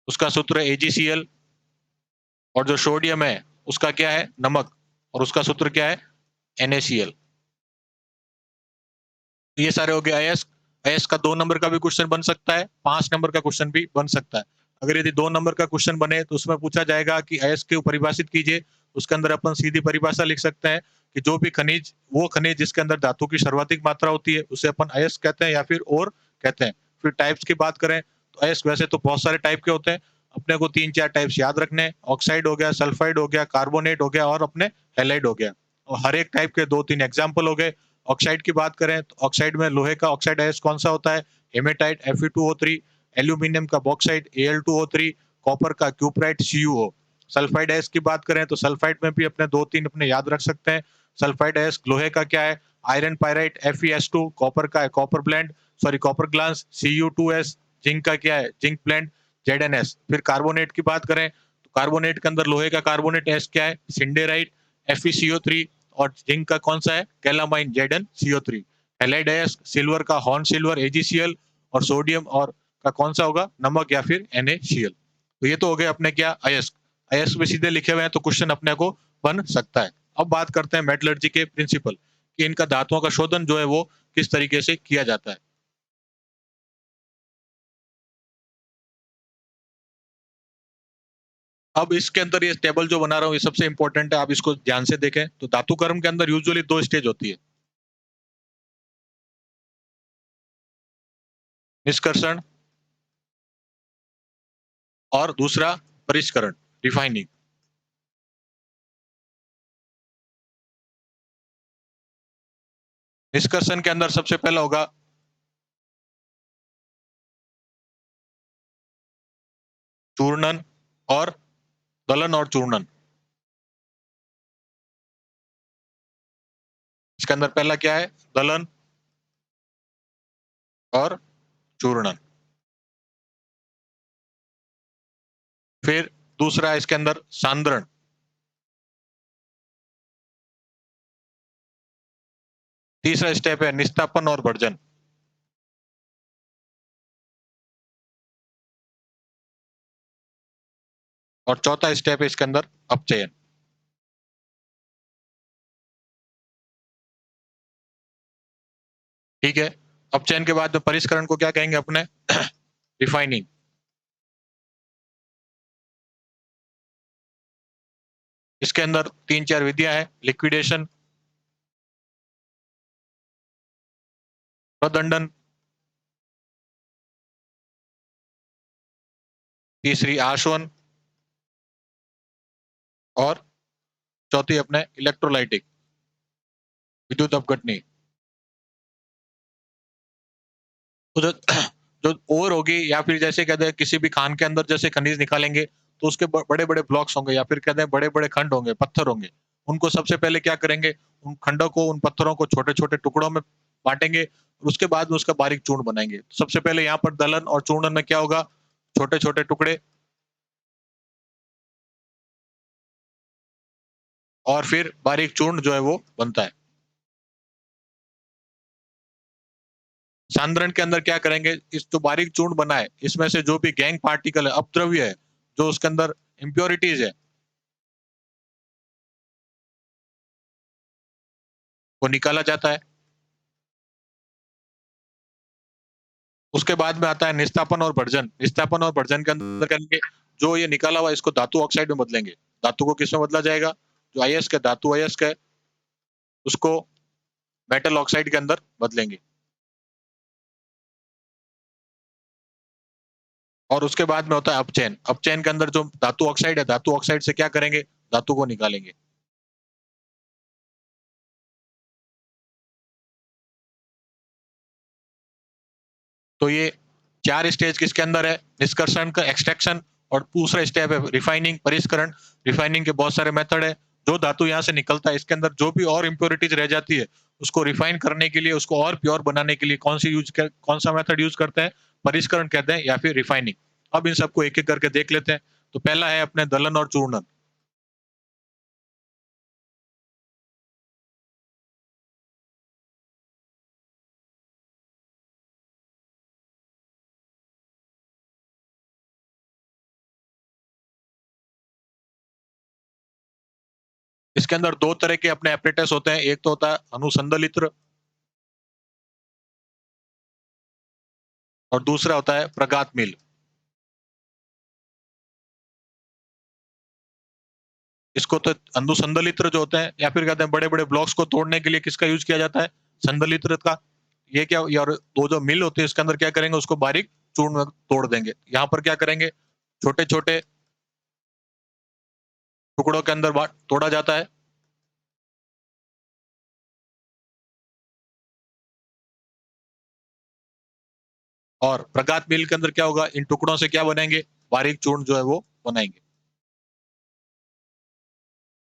उसका सूत्र है AgCl। और जो सोडियम है उसका क्या है? नमक। और उसका सूत्र क्या है? NaCl। ये सारे हो गए अयस्क। अयस्क का 2 नंबर का भी क्वेश्चन बन सकता है, 5 नंबर का क्वेश्चन भी बन सकता है। अगर यदि 2 नंबर का क्वेश्चन बने तो उसमें पूछा जाएगा कि अयस्क को परिभाषित कीजिए। उसके अंदर अपन सीधी परिभाषा लिख सकते हैं कि जो भी खनिज, वो खनिज जिसके अंदर धातु की सर्वाधिक मात्रा होती है उसे अपन अयस्क कहते हैं या फिर और कहते हैं। फिर टाइप्स की बात करें तो अयस्क वैसे तो बहुत सारे टाइप के होते हैं। अपने को 3 4 टाइप्स याद रखने, ऑक्साइड हो गया, सल्फाइड हो गया, कार्बोनेट हो गया और अपने हेलाइड हो गया। और हर एक टाइप के 2 3 एग्जाम्पल हो गए। ऑक्साइड की बात करें तो ऑक्साइड में लोहे का ऑक्साइड अयस्क कौन सा होता है? हेमेटाइट Fe2O3, एल्यूमिनियम का बॉक्साइट Al2O3, कॉपर का क्यूपराइट CuO। सल्फाइड अयस्क की बात करें तो सल्फाइड में भी अपने 2-3 अपने याद रख सकते हैं। सल्फाइड अयस्क लोहे का क्या है? आयरन पायराइट FeS2, कॉपर का है copper blend, sorry copper glass Cu2S, zinc का क्या है? Zinc blende ZnS। फिर कार्बोनेट की बात करें तो कार्बोनेट के अंदर लोहे का कार्बोनेट अयस्क क्या है? सिंडेराइट FeCO3, और जिंक का कौन सा है? Calamine ZnCO3। हैलाइड अयस्क सिल्वर का हॉर्न सिल्वर AgCl, और सोडियम और का कौन सा होगा? नमक या फिर NaCl। तो ये तो हो गए अपने क्या? अयस्क। अयस्क में सीधे लिखे हुए हैं तो क्वेश्चन अपने को बन सकता है। अब बात करते हैं मेटलर्जी के प्रिंसिपल कि इनका धातुओं का शोधन जो है वो किस तरीके से किया जाता है। अब इसके अंदर ये टेबल जो बना रहा हूँ ये सबसे इंपॉर्टेंट है, आप इसको ध्यान से देखें। तो धातु कर्म के अंदर यूजुअली 2 स्टेज होती है, निष्कर्षण और दूसरा परिष्करण, रिफाइनिंग। निष्कर्षण के अंदर सबसे पहला होगा चूर्णन और दलन और चूर्णन। इसके अंदर पहला क्या है? दलन और चूर्णन। फिर दूसरा है इसके अंदर सांद्रण। तीसरा स्टेप है निस्तापन और भर्जन। और चौथा स्टेप है इसके अंदर अपचयन। ठीक है। अपचयन के बाद में परिष्करण को क्या कहेंगे अपने? रिफाइनिंग। इसके अंदर 3-4 विधियां हैं, लिक्विडेशन, प्रदंडन, तीसरी आशवन, और चौथी अपने इलेक्ट्रोलाइटिक, विद्युत अपघटनी। तो जो जो ओर होगी या फिर जैसे कहते हैं किसी भी खान के अंदर जैसे खनिज निकालेंगे तो उसके बड़े बड़े ब्लॉक्स होंगे या फिर कहते हैं बड़े बड़े खंड होंगे, पत्थर होंगे। उनको सबसे पहले क्या करेंगे? उन खंडों को, उन पत्थरों को छोटे छोटे टुकड़ों में बांटेंगे और उसके बाद में उसका बारीक चूर्ण बनाएंगे। तो सबसे पहले यहाँ पर दलन और चूर्णन में क्या होगा? छोटे छोटे टुकड़े, और फिर बारीक चूर्ण जो है वो बनता है। सांद्रण के अंदर क्या करेंगे? इस जो बारीक चूर्ण बना है इसमें से जो भी गैंग पार्टिकल है, अपद्रव्य है, जो उसके अंदर इम्प्योरिटीज है, वो निकाला जाता है। उसके बाद में आता है निस्तापन और भर्जन। निस्तापन और भर्जन के अंदर करेंगे जो ये निकाला हुआ इसको धातु ऑक्साइड में बदलेंगे। धातु को किस में बदला जाएगा? जो अयस्क है, धातु अयस्क है, उसको मेटल ऑक्साइड के अंदर बदलेंगे। और उसके बाद में होता है अपचयन। अपचयन के अंदर जो धातु ऑक्साइड है, धातु ऑक्साइड से क्या करेंगे? धातु को निकालेंगे। तो ये 4 स्टेज किसके अंदर है? निष्कर्षण का, एक्सट्रैक्शन, और दूसरा स्टेप है रिफाइनिंग, परिष्करण। रिफाइनिंग के बहुत सारे मेथड है। जो धातु यहाँ से निकलता है इसके अंदर जो भी और इम्प्योरिटीज रह जाती है उसको रिफाइन करने के लिए, उसको और प्योर बनाने के लिए कौन सा मेथड यूज करते हैं? परिष्करण कहते हैं या फिर रिफाइनिंग। अब इन सबको एक एक करके देख लेते हैं। तो पहला है अपने दलन और चूर्णन। इसके अंदर 2 तरह के अपने एपरेटस होते हैं। एक तो होता है अनुसंधानित्र और दूसरा होता है प्रगात मिल। इसको तो अनुसंधानित्र जो होते हैं या फिर कहते हैं बड़े बड़े ब्लॉक्स को तोड़ने के लिए किसका यूज किया जाता है? संधानित्र का। ये क्या, और वो जो मिल होती है इसके अंदर क्या करेंगे? उसको बारीक चूर्ण में तोड़ देंगे। यहाँ पर क्या करेंगे? छोटे छोटे टुकड़ों के अंदर तोड़ा जाता है। और प्रगात मिल के अंदर क्या होगा, इन टुकड़ों से क्या बनाएंगे, बारीक चूर्ण जो है वो बनाएंगे।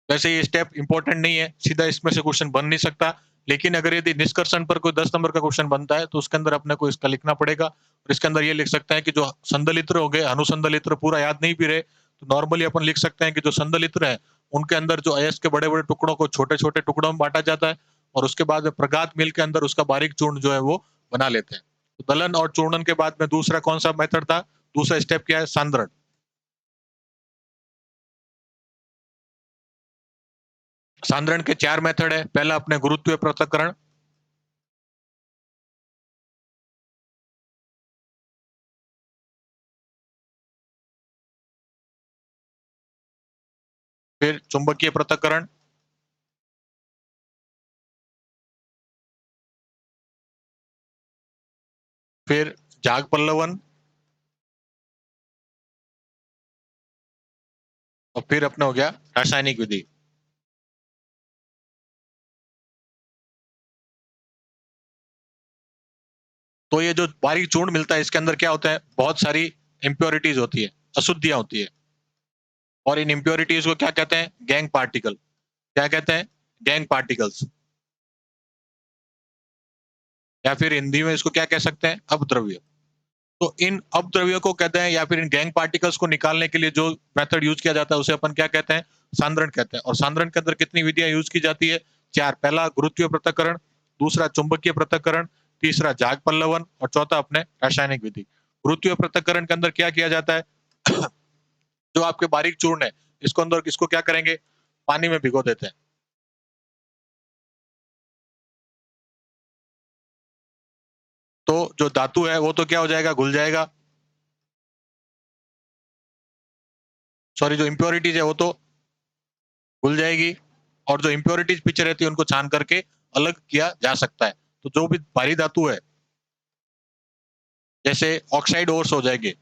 वैसे ये स्टेप इंपॉर्टेंट नहीं है, सीधा इसमें से क्वेश्चन बन नहीं सकता, लेकिन अगर यदि निष्कर्षण पर कोई 10 नंबर का क्वेश्चन बनता है तो उसके अंदर अपने को इसका लिखना पड़ेगा। और इसके अंदर ये लिख सकते हैं कि जो संदलित्र हो गए, अनुसंदलित्र पूरा याद नहीं भी रहे तो नॉर्मली अपन लिख सकते हैं कि जो संदलित्र है उनके अंदर जो अयस्क के बड़े बड़े टुकड़ों को छोटे छोटे टुकड़ों में बांटा जाता है और उसके बाद प्रगात मिल के अंदर उसका बारीक चूर्ण जो है वो बना लेते हैं। तो दलन और चूर्णन के बाद में दूसरा कौन सा मेथड था, दूसरा स्टेप क्या है, सांद्रण। सांद्रण के 4 मेथड है। पहला अपने गुरुत्वीय पृथक्करण, फिर चुंबकीय पृथक्करण, फिर जाग पल्लवन और फिर अपना हो गया रासायनिक विधि। तो ये जो बारीक चूर्ण मिलता है इसके अंदर क्या होता है, बहुत सारी इंप्योरिटीज होती है, अशुद्धियां होती है। और इन इंप्योरिटीज को क्या कहते हैं, गैंग पार्टिकल। क्या कहते हैं, गैंग पार्टिकल्स, या फिर हिंदी में इसको क्या कह सकते हैं, अपद्रव्य। तो इन अपद्रव्यों को कहते हैं, या फिर इन गैंग पार्टिकल्स को निकालने के लिए जो मेथड यूज किया जाता है उसे अपन क्या कहते हैं, सांद्रण कहते हैं। और सांद्रण के अंदर कितनी विधियां यूज की जाती है, 4। पहला गुरुत्वीय पृथक्करण, दूसरा चुंबकीय पृथक्करण, तीसरा जाग पल्लवन और चौथा अपने रासायनिक विधि। गुरुत्वीय पृथक्करण के अंदर क्या किया जाता है जो आपके बारीक चूर्ण है इसको अंदर इसको क्या करेंगे, पानी में भिगो देते हैं। तो जो धातु है वो तो क्या हो जाएगा, घुल जाएगा, सॉरी जो इंप्योरिटीज है वो तो घुल जाएगी, और जो इंप्योरिटीज पीछे रहती है उनको छान करके अलग किया जा सकता है। तो जो भी भारी धातु है जैसे ऑक्साइड ओर्स हो जाएंगे,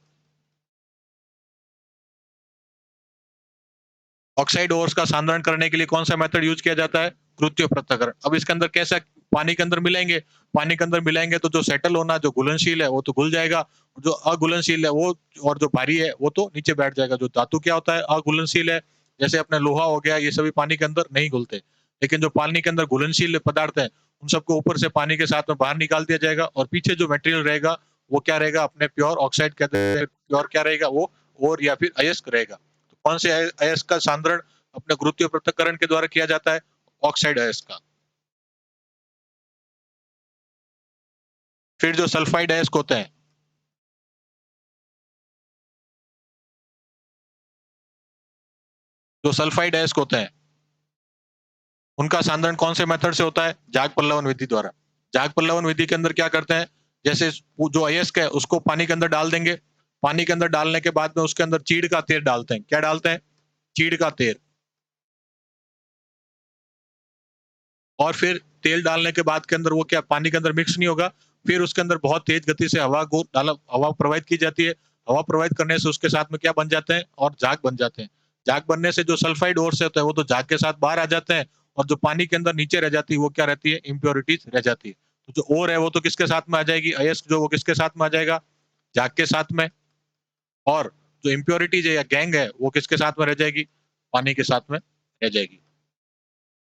ऑक्साइड ओर्स का सांद्रण करने के लिए कौन सा मेथड यूज किया जाता है, गुरुत्वीय पृथक्करण। अब इसके अंदर कैसा, पानी के अंदर मिलाएंगे, पानी के अंदर मिलाएंगे तो जो सेटल होना, जो घुलनशील है वो तो घुल जाएगा, जो अघुलनशील है वो और जो भारी है वो तो नीचे बैठ जाएगा। जो धातु क्या होता है, अघुलनशील है, जैसे अपने लोहा हो गया, ये सभी पानी के अंदर नहीं घुलते। लेकिन जो पानी के अंदर घुलनशील पदार्थ है उन सबको ऊपर से पानी के साथ में बाहर निकाल दिया जाएगा, और पीछे जो मटेरियल रहेगा वो क्या रहेगा, अपने प्योर ऑक्साइड कहते हैं, प्योर क्या रहेगा वो, और या फिर अयस्क रहेगा। तो कौन से अयस्क का सांद्रण अपने गुरुत्वीय पृथक्करण के द्वारा किया जाता है, ऑक्साइड अयस्क का। फिर जो सल्फाइड अयस्क होते हैं, जो सल्फाइड अयस्क होते हैं उनका सांद्रण कौन से मेथड से होता है, जाग पल्लवन विधि द्वारा। जाग पल्लवन विधि के अंदर क्या करते हैं, जैसे जो अयस्क है उसको पानी के अंदर डाल देंगे, पानी के अंदर डालने के बाद में उसके अंदर चीड़ का तेल डालते हैं। क्या डालते हैं, चीड़ का तेल। और फिर तेल डालने के बाद के अंदर वो क्या पानी के अंदर मिक्स नहीं होगा, फिर उसके अंदर बहुत तेज गति से हवा को डाला, हवा प्रवाहित की जाती है। हवा प्रवाहित करने से उसके साथ में क्या बन जाते हैं, और जाग बन जाते हैं। जाग बनने से जो सल्फाइड ओर से होता है वो तो जाग के साथ बाहर आ जाते हैं, और जो पानी के अंदर नीचे रह जाती है वो क्या रहती है, इम्प्योरिटीज रह जाती है। तो जो ओर है वो तो किसके साथ में आ जाएगी, अयस्क जो वो किसके साथ में आ जाएगा, जाग के साथ में। और जो इम्प्योरिटीज है या गैंग है वो किसके साथ में रह जाएगी, पानी के साथ में रह जाएगी।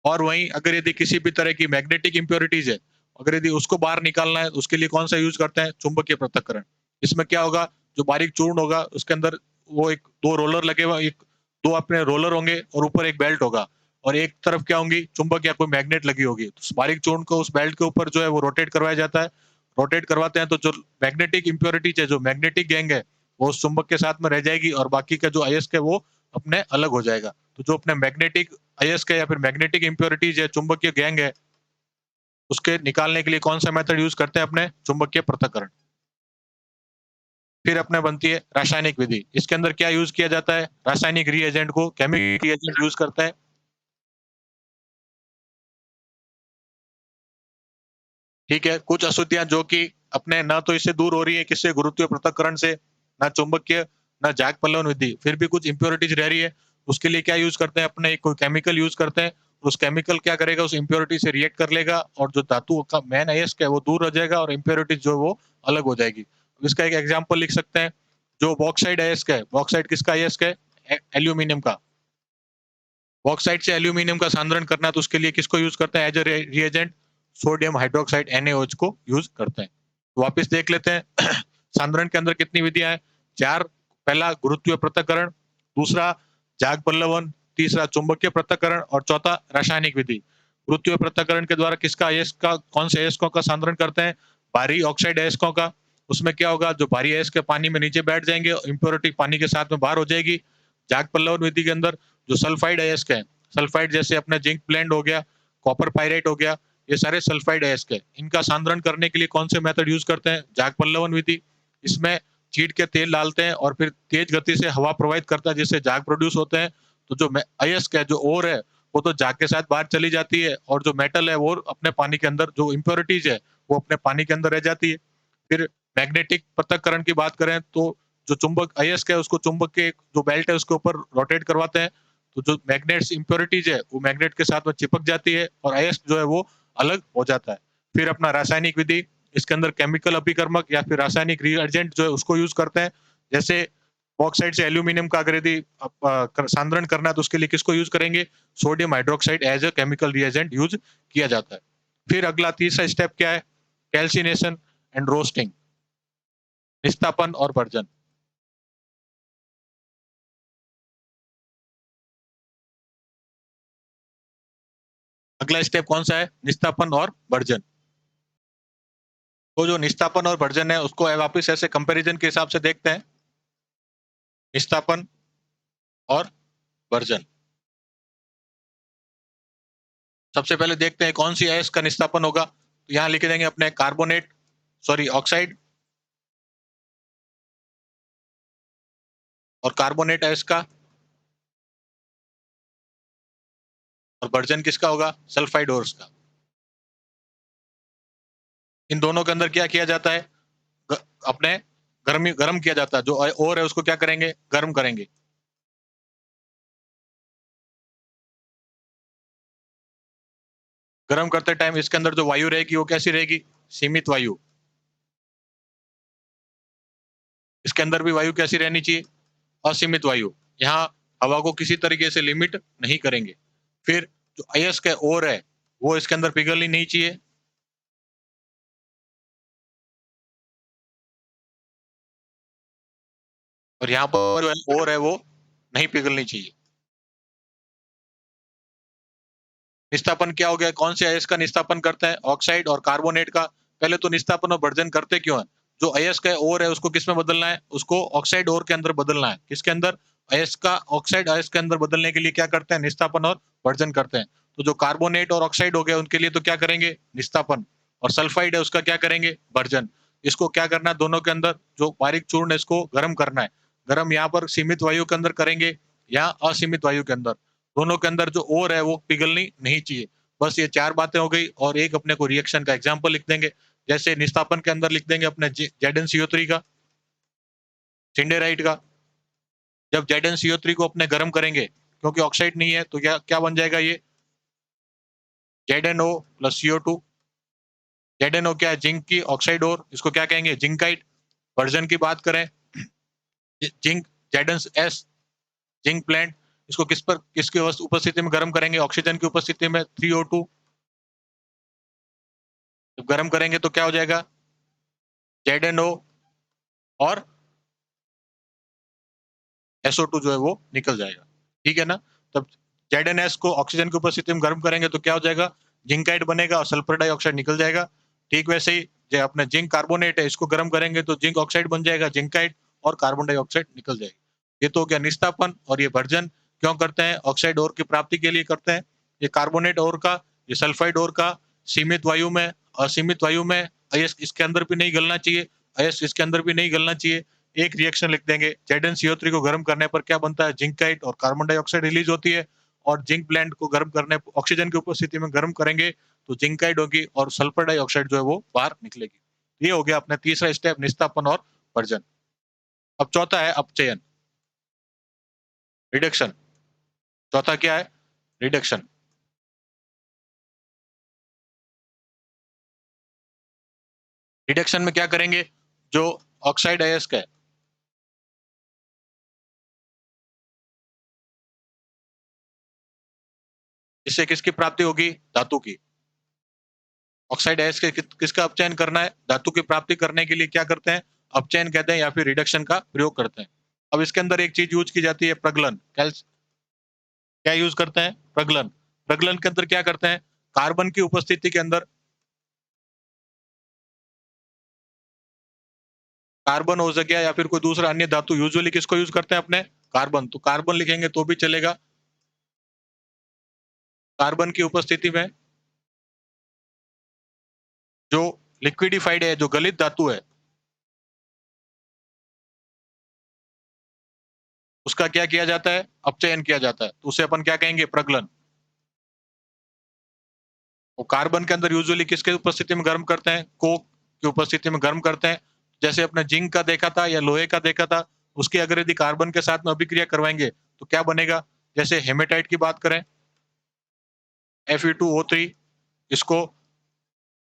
और वहीं अगर यदि किसी भी तरह की मैग्नेटिक इंप्योरिटीज है, अगर यदि उसको बाहर निकालना है उसके लिए कौन सा यूज करते हैं, चुंबकीय पृथक्करण। इसमें क्या होगा, जो बारीक चूर्ण होगा उसके अंदर वो एक दो रोलर लगे हुए, एक दो अपने रोलर होंगे और ऊपर एक बेल्ट होगा, और एक तरफ क्या होंगी, चुंबक या कोई मैग्नेट लगी होगी। तो उस बारीक चूर्ण को उस बेल्ट के ऊपर जो है वो रोटेट करवाया जाता है। रोटेट करवाते हैं तो जो मैग्नेटिक इंप्योरिटीज है, जो मैग्नेटिक गैंग है वो उस चुंबक के साथ में रह जाएगी, और बाकी का जो अयस्क है वो अपने अलग हो जाएगा। तो जो अपने मैग्नेटिक अयस्क है या फिर मैग्नेटिक इंप्योरिटीज है, चुंबकीय गैंग है, उसके निकालने के लिए कौन सा मेथड यूज करते हैं, अपने चुंबकीय पृथक्करण। फिर अपने बनती है रासायनिक विधि। इसके अंदर क्या यूज किया जाता है, रासायनिक रिएजेंट को केमिकल रिएजेंट यूज करता है। ठीक है, कुछ अशुद्धियां जो कि अपने ना तो इससे दूर हो रही है, किससे, गुरुत्वीय पृथक्करण से, ना चुंबकीय, ना जाग पल्लवन विधि, फिर भी कुछ इंप्योरिटीज रह रही है। उसके लिए क्या यूज करते हैं, अपने कोई केमिकल यूज करते हैं। उस केमिकल क्या करेगा, उस इंप्योरिटी से रिएक्ट कर लेगा, और जो धातु का मेन अयस्क है वो दूर हो जाएगा, और इंप्योरिटीज जो वो अलग हो जाएगी। इसका एक एग्जाम्पल लिख सकते हैं, जो बॉक्साइड अयस्क है, बॉक्साइड किसका अयस्क है? एल्यूमिनियम का। बॉक्साइड से एल्यूमिनियम का सांद्रण करना है तो उसके लिए किसको यूज करते हैं as a reagent? Sodium hydroxide NaOH को यूज करते हैं। तो वापस देख लेते हैं सांद्रण के अंदर कितनी विधियां हैं? 4। पहला गुरुत्वीय पृथक्करण, दूसरा जाग पल्लवन, तीसरा चुंबकीय पृथक्करण और चौथा रासायनिक विधि। गुरुत्वीय पृथक्करण के द्वारा किसका अयस्क का, कौन से अयस्कों का सांद्रण करते हैं? भारी ऑक्साइड अयस्कों का। उसमें क्या होगा, जो भारी अयस्क पानी में नीचे बैठ जाएंगे, इंप्योरिटी पानी के साथ में बाहर हो जाएगी। जाग पल्लवन विधि के अंदर जो सल्फाइड अयस्क है, सल्फाइड जैसे अपना जिंक ब्लेंड हो गया, कॉपर पायरेट हो गया, ये सारे सल्फाइड अयस्क है। इनका सांद्रण करने के लिए कौन से मेथड यूज करते हैं? जाग पल्लवन विधि। इसमें चीट के तेल डालते हैं और फिर तेज गति से हवा प्रवाहित करता है जिससे जाग प्रोड्यूस होते हैं। तो जो अयस्क है, जो ओर है, वो तो जाग के साथ बाहर चली जाती है और जो मेटल है वो अपने पानी के अंदर, जो इम्प्योरिटीज है वो अपने पानी के अंदर रह जाती है। फिर मैग्नेटिक पृथक्करण की बात करें तो जो चुंबक अयस्क है उसको चुंबक के जो बेल्ट है उसके ऊपर रोटेट करवाते हैं, तो जो मैग्नेट्स इंप्योरिटीज है वो मैग्नेट के साथ में चिपक जाती है और अयस्क जो है वो अलग हो जाता है। फिर अपना रासायनिक विधि, इसके अंदर केमिकल अभिकर्मक या फिर रासायनिक रिएजेंट जो है उसको यूज करते हैं। जैसे बॉक्साइड से एल्यूमिनियम का अगर यदि सांद्रण करना है तो उसके लिए किसको यूज करेंगे? Sodium hydroxide as a chemical reagent use किया जाता है। फिर अगला तीसरा स्टेप क्या है? कैल्सिनेशन एंड रोस्टिंग, निस्तापन और भर्जन। अगला स्टेप कौन सा है? निस्तापन और भर्जन। तो जो निस्तापन और भर्जन है उसको वापिस ऐसे कंपैरिजन के हिसाब से देखते हैं, निस्तापन और भर्जन। सबसे पहले देखते हैं कौन सी अयस्क का निस्तापन होगा, तो यहाँ लिख देंगे अपने कार्बोनेट, सॉरी ऑक्साइड और कार्बोनेट अयस्क का, और भर्जन किसका होगा? सल्फाइड ओर्स का। इन दोनों के अंदर क्या किया जाता है? अपने गर्म किया जाता है, जो ओर है उसको क्या करेंगे? गर्म करेंगे। गर्म करते टाइम इसके अंदर जो वायु रहेगी वो कैसी रहेगी? सीमित वायु। इसके अंदर भी वायु कैसी रहनी चाहिए? असीमित वायु। यहाँ हवा को किसी तरीके से लिमिट नहीं करेंगे। फिर जो अयस्क है, ओर है, वो इसके अंदर पिघलनी नहीं चाहिए। और यहाँ पर जो ओर है वो नहीं पिघलनी चाहिए। निस्तापन क्या हो गया? कौन से अयस्क का निस्तापन करते हैं? ऑक्साइड और कार्बोनेट का। पहले तो निस्तापन और भर्जन करते क्यों है? जो अयस्क है, ओर है, उसको किस में बदलना है? उसको ऑक्साइड ओर के अंदर बदलना है। किसके अंदर? अयस्क का ऑक्साइड अयस्क के अंदर बदलने के लिए क्या करते हैं? निस्तापन और भर्जन करते हैं। तो जो कार्बोनेट और ऑक्साइड हो गया उनके लिए तो क्या करेंगे? निस्तापन। और सल्फाइड है उसका क्या करेंगे? भर्जन। इसको क्या करना है? दोनों के अंदर जो बारीक चूर्ण है इसको गर्म करना है। गर्म यहाँ पर सीमित वायु के अंदर करेंगे या असीमित वायु के अंदर। दोनों के अंदर जो ओर है वो पिघलनी नहीं चाहिए। बस ये 4 बातें हो गई और एक अपने को रिएक्शन का एग्जांपल लिख देंगे। जैसे निस्तापन के अंदर लिख देंगे अपने ZnCO3 का, सिंडेराइट का। जब ZnCO3 को अपने गर्म करेंगे, क्योंकि ऑक्साइड नहीं है तो क्या क्या बन जाएगा? ये ZnO प्लस CO2। ZnO क्या है? जिंक की ऑक्साइड ओर, इसको क्या कहेंगे? जिंकाइट। वर्जन की बात करें, जिंक ZnS, जिंक प्लांट, इसको किस पर, किसकी उपस्थिति में गर्म करेंगे? ऑक्सीजन की उपस्थिति में 3O2। जब गर्म करेंगे तो क्या हो जाएगा? ZnO और SO2 जो है वो निकल जाएगा। ठीक है ना? तब ZnS को ऑक्सीजन की उपस्थिति में गर्म करेंगे तो क्या हो जाएगा? जिंकाइट बनेगा और सल्फर डाइऑक्साइड निकल जाएगा। ठीक वैसे ही जो अपने जिंक कार्बोनेट है इसको गर्म करेंगे तो जिंक ऑक्साइड बन जाएगा, जिंकाइट, और कार्बन डाइऑक्साइड निकल जाएगी। ये तो हो गया निस्तापन। और ये भर्जन क्यों करते हैं? ऑक्साइड ओर की प्राप्ति के लिए करते हैं। ये कार्बोनेट ओर का, ये सल्फाइड ओर का सीमित वायु में, असीमित वायु में, अयस्क इसके अंदर भी नहीं गलना चाहिए, अयस्क इसके अंदर भी नहीं गलना चाहिए। एक रिएक्शन लिख देंगे, ZnCO3 को गर्म करने पर क्या बनता है? जिंकाइट और कार्बन डाइऑक्साइड रिलीज होती है। और जिंक ब्लेंड को गर्म करने, ऑक्सीजन की उपस्थिति में गर्म करेंगे तो जिंकाइड होगी और सल्फर डाइऑक्साइड जो है वो बाहर निकलेगी। ये हो गया अपना तीसरा स्टेप, निस्तापन और भर्जन। अब चौथा है अपचयन, रिडक्शन। चौथा क्या है? रिडक्शन। रिडक्शन में क्या करेंगे? जो ऑक्साइड अयस्क है। इससे किसकी प्राप्ति होगी? धातु की। ऑक्साइड अयस्क किसका अपचयन करना है? धातु की प्राप्ति करने के लिए क्या करते हैं? अपचयन कहते हैं या फिर रिडक्शन का प्रयोग करते हैं। अब इसके अंदर एक चीज यूज की जाती है, प्रगलन। क्या यूज करते हैं? प्रगलन। प्रगलन के अंदर क्या करते हैं? कार्बन की उपस्थिति के अंदर कार्बन हो सके या फिर कोई दूसरा अन्य धातु, यूजुअली किसको यूज करते हैं अपने? कार्बन। तो कार्बन लिखेंगे तो भी चलेगा। कार्बन की उपस्थिति में जो लिक्विडिफाइड है, जो गलित धातु है, उसका क्या किया जाता है? अपचयन किया जाता है। तो उसे अपन क्या कहेंगे? प्रगलन। वो कार्बन के अंदर यूजुअली किसके उपस्थिति में गर्म करते हैं? कोक की उपस्थिति में गर्म करते हैं। जैसे अपने जिंक का देखा था या लोहे का देखा था, उसकी अगर यदि कार्बन के साथ में अभिक्रिया करवाएंगे तो क्या बनेगा? जैसे हेमेटाइट की बात करें, Fe2O3, इसको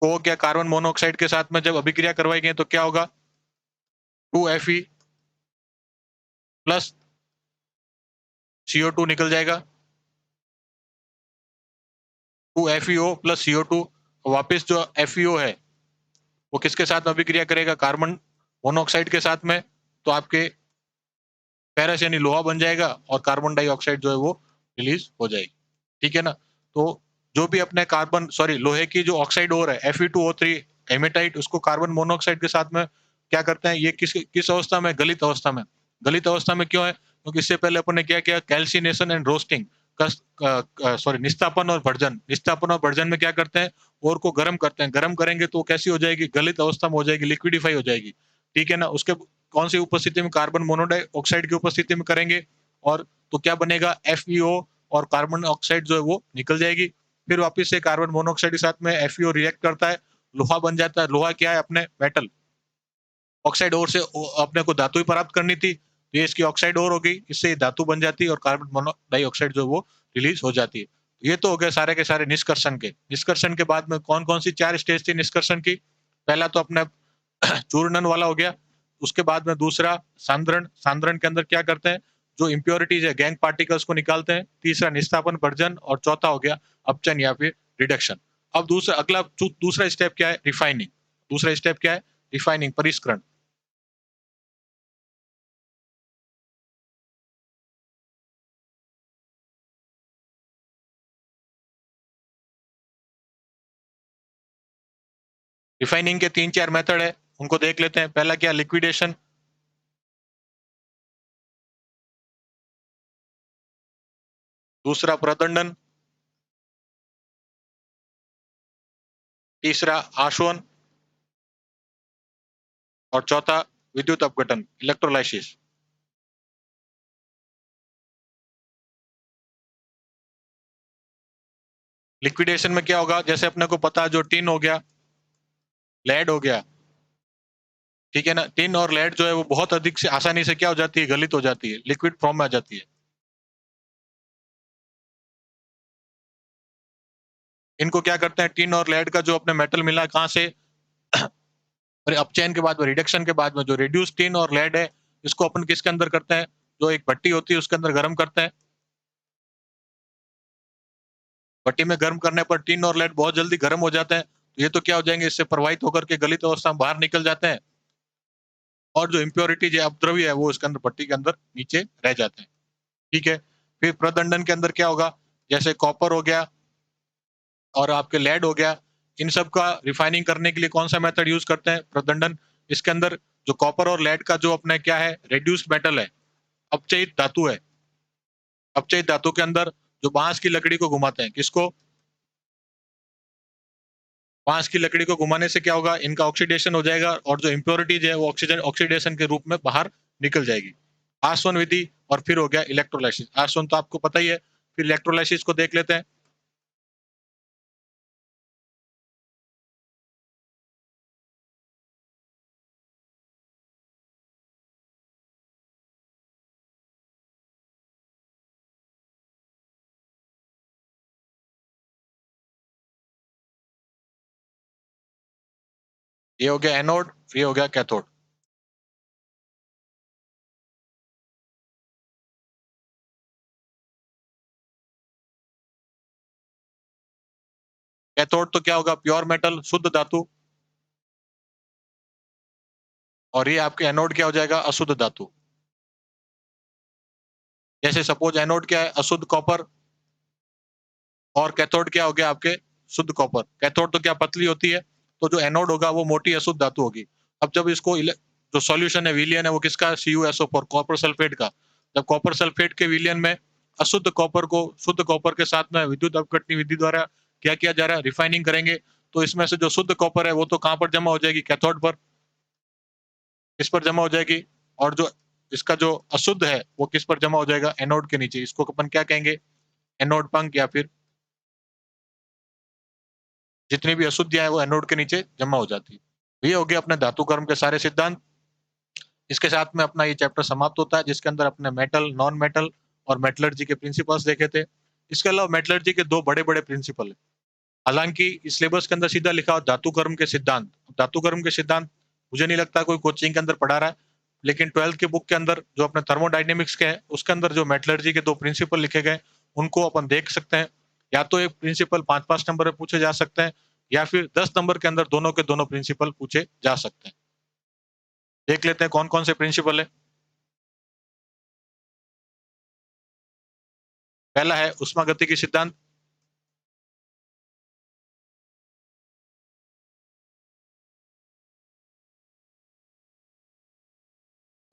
कोक या कार्बन मोनोऑक्साइड के साथ में जब अभिक्रिया करवाएंगे तो क्या होगा? 2Fe प्लस CO2 निकल जाएगा। 2FeO plus CO2। वापिस जो FeO है वो किसके साथ अभिक्रिया करेगा? कार्बन मोनोऑक्साइड के साथ में। तो आपके फेरस यानी लोहा बन जाएगा और कार्बन डाइऑक्साइड जो है वो रिलीज हो जाएगी। ठीक है ना? तो जो भी अपने कार्बन सॉरी लोहे की जो ऑक्साइड और है Fe2O3 हेमेटाइट, उसको कार्बन मोनोऑक्साइड के साथ में क्या करते हैं? ये किस अवस्था में? गलित अवस्था में। गलित अवस्था में क्यों है? क्योंकि इससे पहले अपन ने क्या किया? कैल्सिनेशन एंड रोस्टिंग, सॉरी निस्तापन और भर्जन। निस्तापन और भर्जन में क्या करते हैं? और को गर्म करते हैं। गर्म करेंगे तो कैसी हो जाएगी? गलित अवस्था में हो जाएगी, लिक्विडिफाई हो जाएगी। ठीक है ना? उसके कौन सी उपस्थिति में? कार्बन मोनोऑक्साइड की उपस्थिति में करेंगे। और तो क्या बनेगा? FeO और कार्बन ऑक्साइड जो है वो निकल जाएगी। फिर वापस से कार्बन मोनोऑक्साइड के साथ में FeO रिएक्ट करता है, लोहा बन जाता है। लोहा क्या है? अपने मेटल। ऑक्साइड और से अपने को धातु ही प्राप्त करनी थी, तो ये इसकी ऑक्साइड और हो गई, इससे धातु बन जाती है और कार्बन मोनोडाइऑक्साइड जो वो रिलीज हो जाती है। ये तो हो गए सारे के सारे निष्कर्षण के। निष्कर्षण के बाद में कौन कौन सी 4 स्टेज थी निष्कर्षण की? पहला तो अपने चूर्णन वाला हो गया। उसके बाद में दूसरा सांद्रण। सांद्रण के अंदर क्या करते हैं? जो इम्प्योरिटीज है, गैंग पार्टिकल्स को निकालते हैं। तीसरा निस्तापन वर्जन और चौथा हो गया अपचन या फिर रिडक्शन। अब दूसरा स्टेप क्या है? रिफाइनिंग। दूसरा स्टेप क्या है? रिफाइनिंग, परिष्करण। रिफाइनिंग के 3-4 मेथड है, उनको देख लेते हैं। पहला क्या? लिक्विडेशन। दूसरा प्रदंडन। तीसरा आशोवन। और चौथा विद्युत अपघटन, इलेक्ट्रोलाइसिस। लिक्विडेशन में क्या होगा? जैसे अपने को पता है, जो टिन हो गया, लेड हो गया, ठीक है ना? टिन और लेड जो है वो बहुत अधिक से आसानी से क्या हो जाती है? गलित हो जाती है, लिक्विड फॉर्म में आ जाती है। इनको क्या करते हैं? टिन और लेड का जो अपने मेटल मिला कहाँ से? अपचयन के बाद में, रिडक्शन के बाद में, जो रिड्यूस टिन और लेड है, इसको अपन किसके अंदर करते हैं? जो एक भट्टी होती है उसके अंदर गर्म करते हैं। भट्टी में गर्म करने पर टिन और लेड बहुत जल्दी गर्म हो जाते हैं। तो ये तो क्या हो जाएंगे? इससे प्रवाहित होकर के गलित अवस्था में बाहर निकल जाते हैं। और जो इम्प्योरिटीज है, अपद्रव्य है, वो इसके अंदर भट्टी के अंदर नीचे रह जाते हैं। ठीक है? फिर प्रदंडन के अंदर क्या होगा? जैसे कॉपर हो गया और आपके लेड हो गया, इन सब का रिफाइनिंग करने के लिए कौन सा मेथड यूज करते हैं? प्रदंडन। इसके अंदर जो कॉपर और लेड का जो अपने क्या है? रेड्यूस्ड मेटल है, अपचयित धातु है। अपचयित धातु के अंदर जो बांस की लकड़ी को घुमाते हैं, किसको? बांस की लकड़ी को घुमाने से क्या होगा? इनका ऑक्सीडेशन हो जाएगा और जो इम्प्योरिटीज है वो ऑक्सीजन ऑक्सीडेशन के रूप में बाहर निकल जाएगी। आसवन विधि और फिर हो गया इलेक्ट्रोलाइसिस। आसवन तो आपको पता ही है। फिर इलेक्ट्रोलाइसिस को देख लेते हैं। ये हो गया एनोड, ये हो गया कैथोड। कैथोड तो क्या होगा, प्योर मेटल, शुद्ध धातु, और ये आपके एनोड क्या हो जाएगा, अशुद्ध धातु। जैसे सपोज एनोड क्या है, अशुद्ध कॉपर, और कैथोड क्या हो गया आपके शुद्ध कॉपर। कैथोड तो क्या पतली होती है, तो जो एनोड होगा वो मोटी अशुद्ध धातु होगी। अब जब इसको जो सॉल्यूशन है विलियन है वो किसका, CuSO4 कॉपर सल्फेट का। जब कॉपर सल्फेट के विलियन में अशुद्ध कॉपर को शुद्ध कॉपर के साथ में विद्युत अपघटनी विधि द्वारा क्या किया जा रहा है, रिफाइनिंग करेंगे, तो इसमें से जो शुद्ध कॉपर है वो तो कहां पर जमा हो जाएगी, कैथोड पर। किस पर जमा हो जाएगी, और जो इसका जो अशुद्ध है वो किस पर जमा हो जाएगा, एनोड के नीचे। इसको अपन क्या कहेंगे, एनोड पंख, या फिर जितनी भी अशुद्धियां है वो एनोड के नीचे जमा हो जाती है। ये हो गया अपने धातु कर्म के सारे सिद्धांत। इसके साथ में अपना ये चैप्टर समाप्त होता है, जिसके अंदर अपने मेटल, नॉन मेटल और मेटलर्जी के प्रिंसिपल्स देखे थे। इसके अलावा मेटलर्जी के दो बड़े बड़े प्रिंसिपल है। हालांकि इस सिलेबस के अंदर सीधा लिखा हो धातु कर्म के सिद्धांत। धातु कर्म के सिद्धांत मुझे नहीं लगता कोई कोचिंग के अंदर पढ़ा रहा है, लेकिन 12th के बुक के अंदर जो अपने थर्मोडाइनेमिक्स के हैं उसके अंदर जो मेटलर्जी के दो प्रिंसिपल लिखे गए उनको अपन देख सकते हैं। या तो एक प्रिंसिपल 5-5 नंबर में पूछे जा सकते हैं, या फिर 10 नंबर के अंदर दोनों के दोनों प्रिंसिपल पूछे जा सकते हैं। देख लेते हैं कौन कौन से प्रिंसिपल है। पहला है उष्मागतिकी सिद्धांत,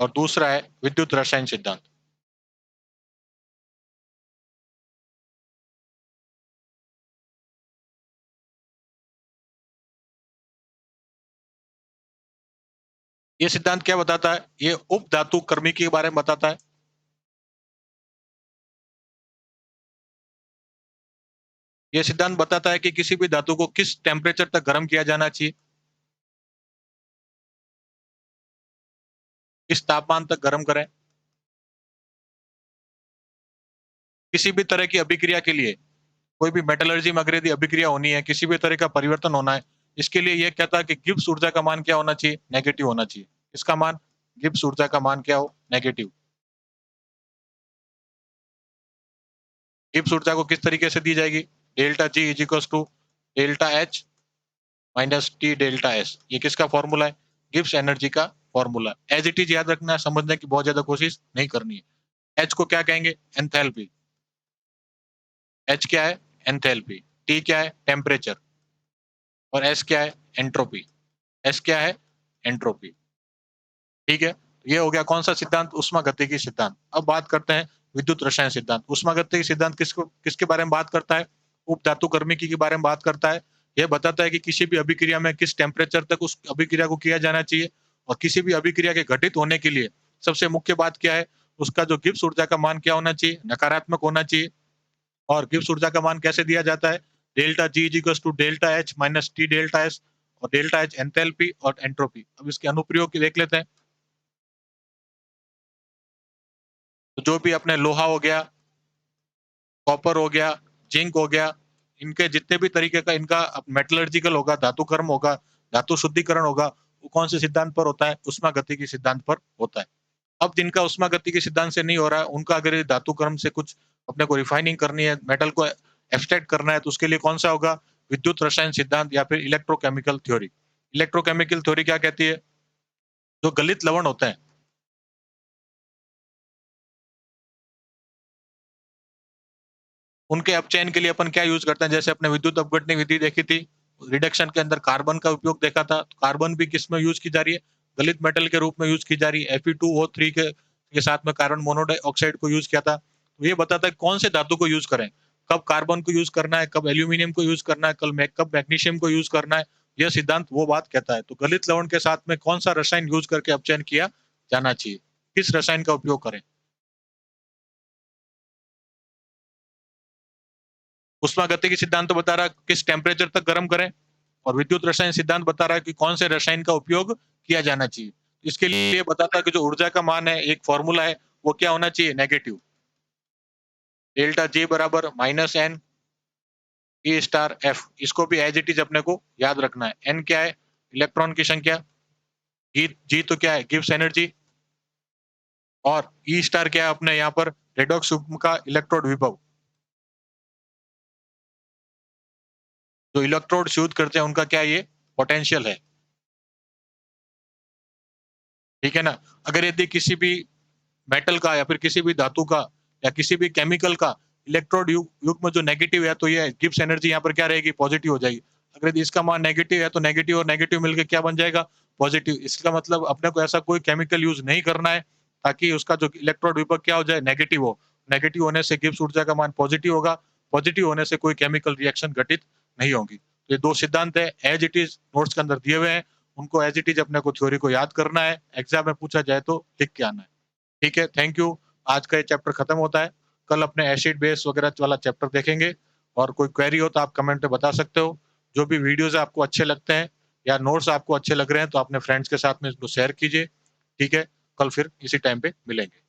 और दूसरा है विद्युत रसायन सिद्धांत। ये सिद्धांत क्या बताता है, ये उप धातु कर्मी के बारे में बताता है। ये सिद्धांत बताता है कि किसी भी धातु को किस टेम्परेचर तक गर्म किया जाना चाहिए, किस तापमान तक गर्म करें। किसी भी तरह की अभिक्रिया के लिए, कोई भी मेटलर्जी में अगर यदि अभिक्रिया होनी है, किसी भी तरह का परिवर्तन होना है, इसके लिए ये कहता है कि गिब्स ऊर्जा का मान क्या होना चाहिए, नेगेटिव होना चाहिए। इसका मान, गिब्स ऊर्जा का मान क्या हो, नेगेटिव। गिब्स ऊर्जा को किस तरीके से दी जाएगी, delta G is equal to delta H minus T delta S. ये किसका फॉर्मूला है, गिब्स एनर्जी का फॉर्मूला। एज इट इज याद रखना है, समझने की बहुत ज्यादा कोशिश नहीं करनी है। एच को क्या कहेंगे, एंथैल्पी। एच क्या है, एंथैल्पी। टी क्या है, टेम्परेचर। और एस क्या है, एंट्रोपी। एस क्या है, एंट्रोपी। ठीक है, ये हो गया कौन सा सिद्धांत, उष्मागतिकी सिद्धांत। अब बात करते हैं विद्युत रसायन सिद्धांत। उष्मागतिकी सिद्धांत किसको किसके बारे में बात करता है, उप धातु कर्मिकी के बारे में बात करता है। यह बताता है कि किसी भी अभिक्रिया में किस टेम्परेचर तक उस अभिक्रिया को किया जाना चाहिए, और किसी भी अभिक्रिया के घटित होने के लिए सबसे मुख्य बात क्या है, उसका जो गिब्स ऊर्जा का मान क्या होना चाहिए, नकारात्मक होना चाहिए। और गिब्स ऊर्जा का मान कैसे दिया जाता है, delta G is equal to delta H minus T delta S, और डेल्टा एच एंथैल्पी और एंट्रोपी। अब इसके अनुप्रयोग देख लेते हैं। तो जो भी अपने लोहा हो गया, कॉपर हो गया, जिंक हो गया, इनके जितने भी तरीके का इनका मेटलर्जिकल होगा, धातु कर्म होगा, धातु शुद्धिकरण होगा, वो कौन से सिद्धांत पर होता है, उष्मागतिकी सिद्धांत पर होता है। अब जिनका उष्मागतिकी सिद्धांत से नहीं हो रहा है, उनका अगर ये धातु कर्म से कुछ अपने को रिफाइनिंग करनी है, मेटल को एक्सट्रैक्ट करना है, तो उसके लिए कौन सा होगा, विद्युत रसायन सिद्धांत या फिर इलेक्ट्रोकेमिकल थ्योरी। इलेक्ट्रोकेमिकल थ्योरी क्या कहती है, जो गलित लवण होते हैं उनके अपचयन के लिए अपन क्या यूज करते हैं, जैसे अपने विद्युत अपघटनी विधि देखी थी, रिडक्शन के अंदर कार्बन का उपयोग देखा था। तो कार्बन भी किस में यूज की जा रही है, गलित मेटल के रूप में यूज की जा रही है। Fe2O3 के साथ में कार्बन मोनोऑक्साइड को यूज किया था। तो ये बताता है कौन से धातु को यूज करें, कब कार्बन को यूज करना है, कब एल्यूमिनियम को यूज करना है, कब मैग्नीशियम को यूज करना है। यह सिद्धांत वो बात कहता है। तो गलित लवण के साथ में कौन सा रसायन यूज करके अपचयन किया जाना चाहिए, किस रसायन का उपयोग करें। उष्मागतिकी सिद्धांत तो बता रहा है किस टेम्परेचर तक गर्म करें, और विद्युत रसायन सिद्धांत बता रहा है कि कौन से रसायन का उपयोग किया जाना चाहिए। इसके लिए बताता है कि जो ऊर्जा का मान है, एक फॉर्मूला है, वो क्या होना चाहिए, नेगेटिव। डेल्टा जी बराबर minus N E star F. इसको भी एज इट इज अपने को याद रखना है। एन क्या है, इलेक्ट्रॉन की संख्या, जी तो क्या है, गिब्स एनर्जी, और ई स्टार क्या है अपने यहाँ पर, रेडॉक्स युग्म का इलेक्ट्रोड विभव। जो इलेक्ट्रोड यूज करते हैं उनका क्या ये पोटेंशियल है, ठीक है ना। अगर यदि किसी भी मेटल का या फिर किसी भी धातु का या किसी भी केमिकल का इलेक्ट्रोड युग में जो नेगेटिव है, तो ये गिब्स एनर्जी यहाँ पर क्या रहेगी, पॉजिटिव हो जाएगी। अगर यदि इसका मान नेगेटिव है तो नेगेटिव और नेगेटिव मिलकर क्या बन जाएगा, पॉजिटिव। इसका मतलब अपने को ऐसा कोई केमिकल यूज नहीं करना है ताकि उसका जो इलेक्ट्रोड विभव क्या हो जाए, नेगेटिव हो। नेगेटिव होने से गिब्स ऊर्जा का मान पॉजिटिव होगा, पॉजिटिव होने से कोई केमिकल रिएक्शन घटित नहीं होगी। तो ये दो सिद्धांत है, एज इट इज नोट्स के अंदर दिए हुए हैं, उनको एज इट इज अपने को थ्योरी को याद करना है, एग्जाम में पूछा जाए तो लिख के आना है। ठीक है, थैंक यू। आज का ये चैप्टर खत्म होता है, कल अपने एसिड बेस वगैरह वाला चैप्टर देखेंगे। और कोई क्वेरी हो तो आप कमेंट में बता सकते हो। जो भी वीडियोस आपको अच्छे लगते हैं या नोट्स आपको अच्छे लग रहे हैं तो अपने फ्रेंड्स के साथ में इसको शेयर कीजिए। ठीक है, कल फिर इसी टाइम पे मिलेंगे।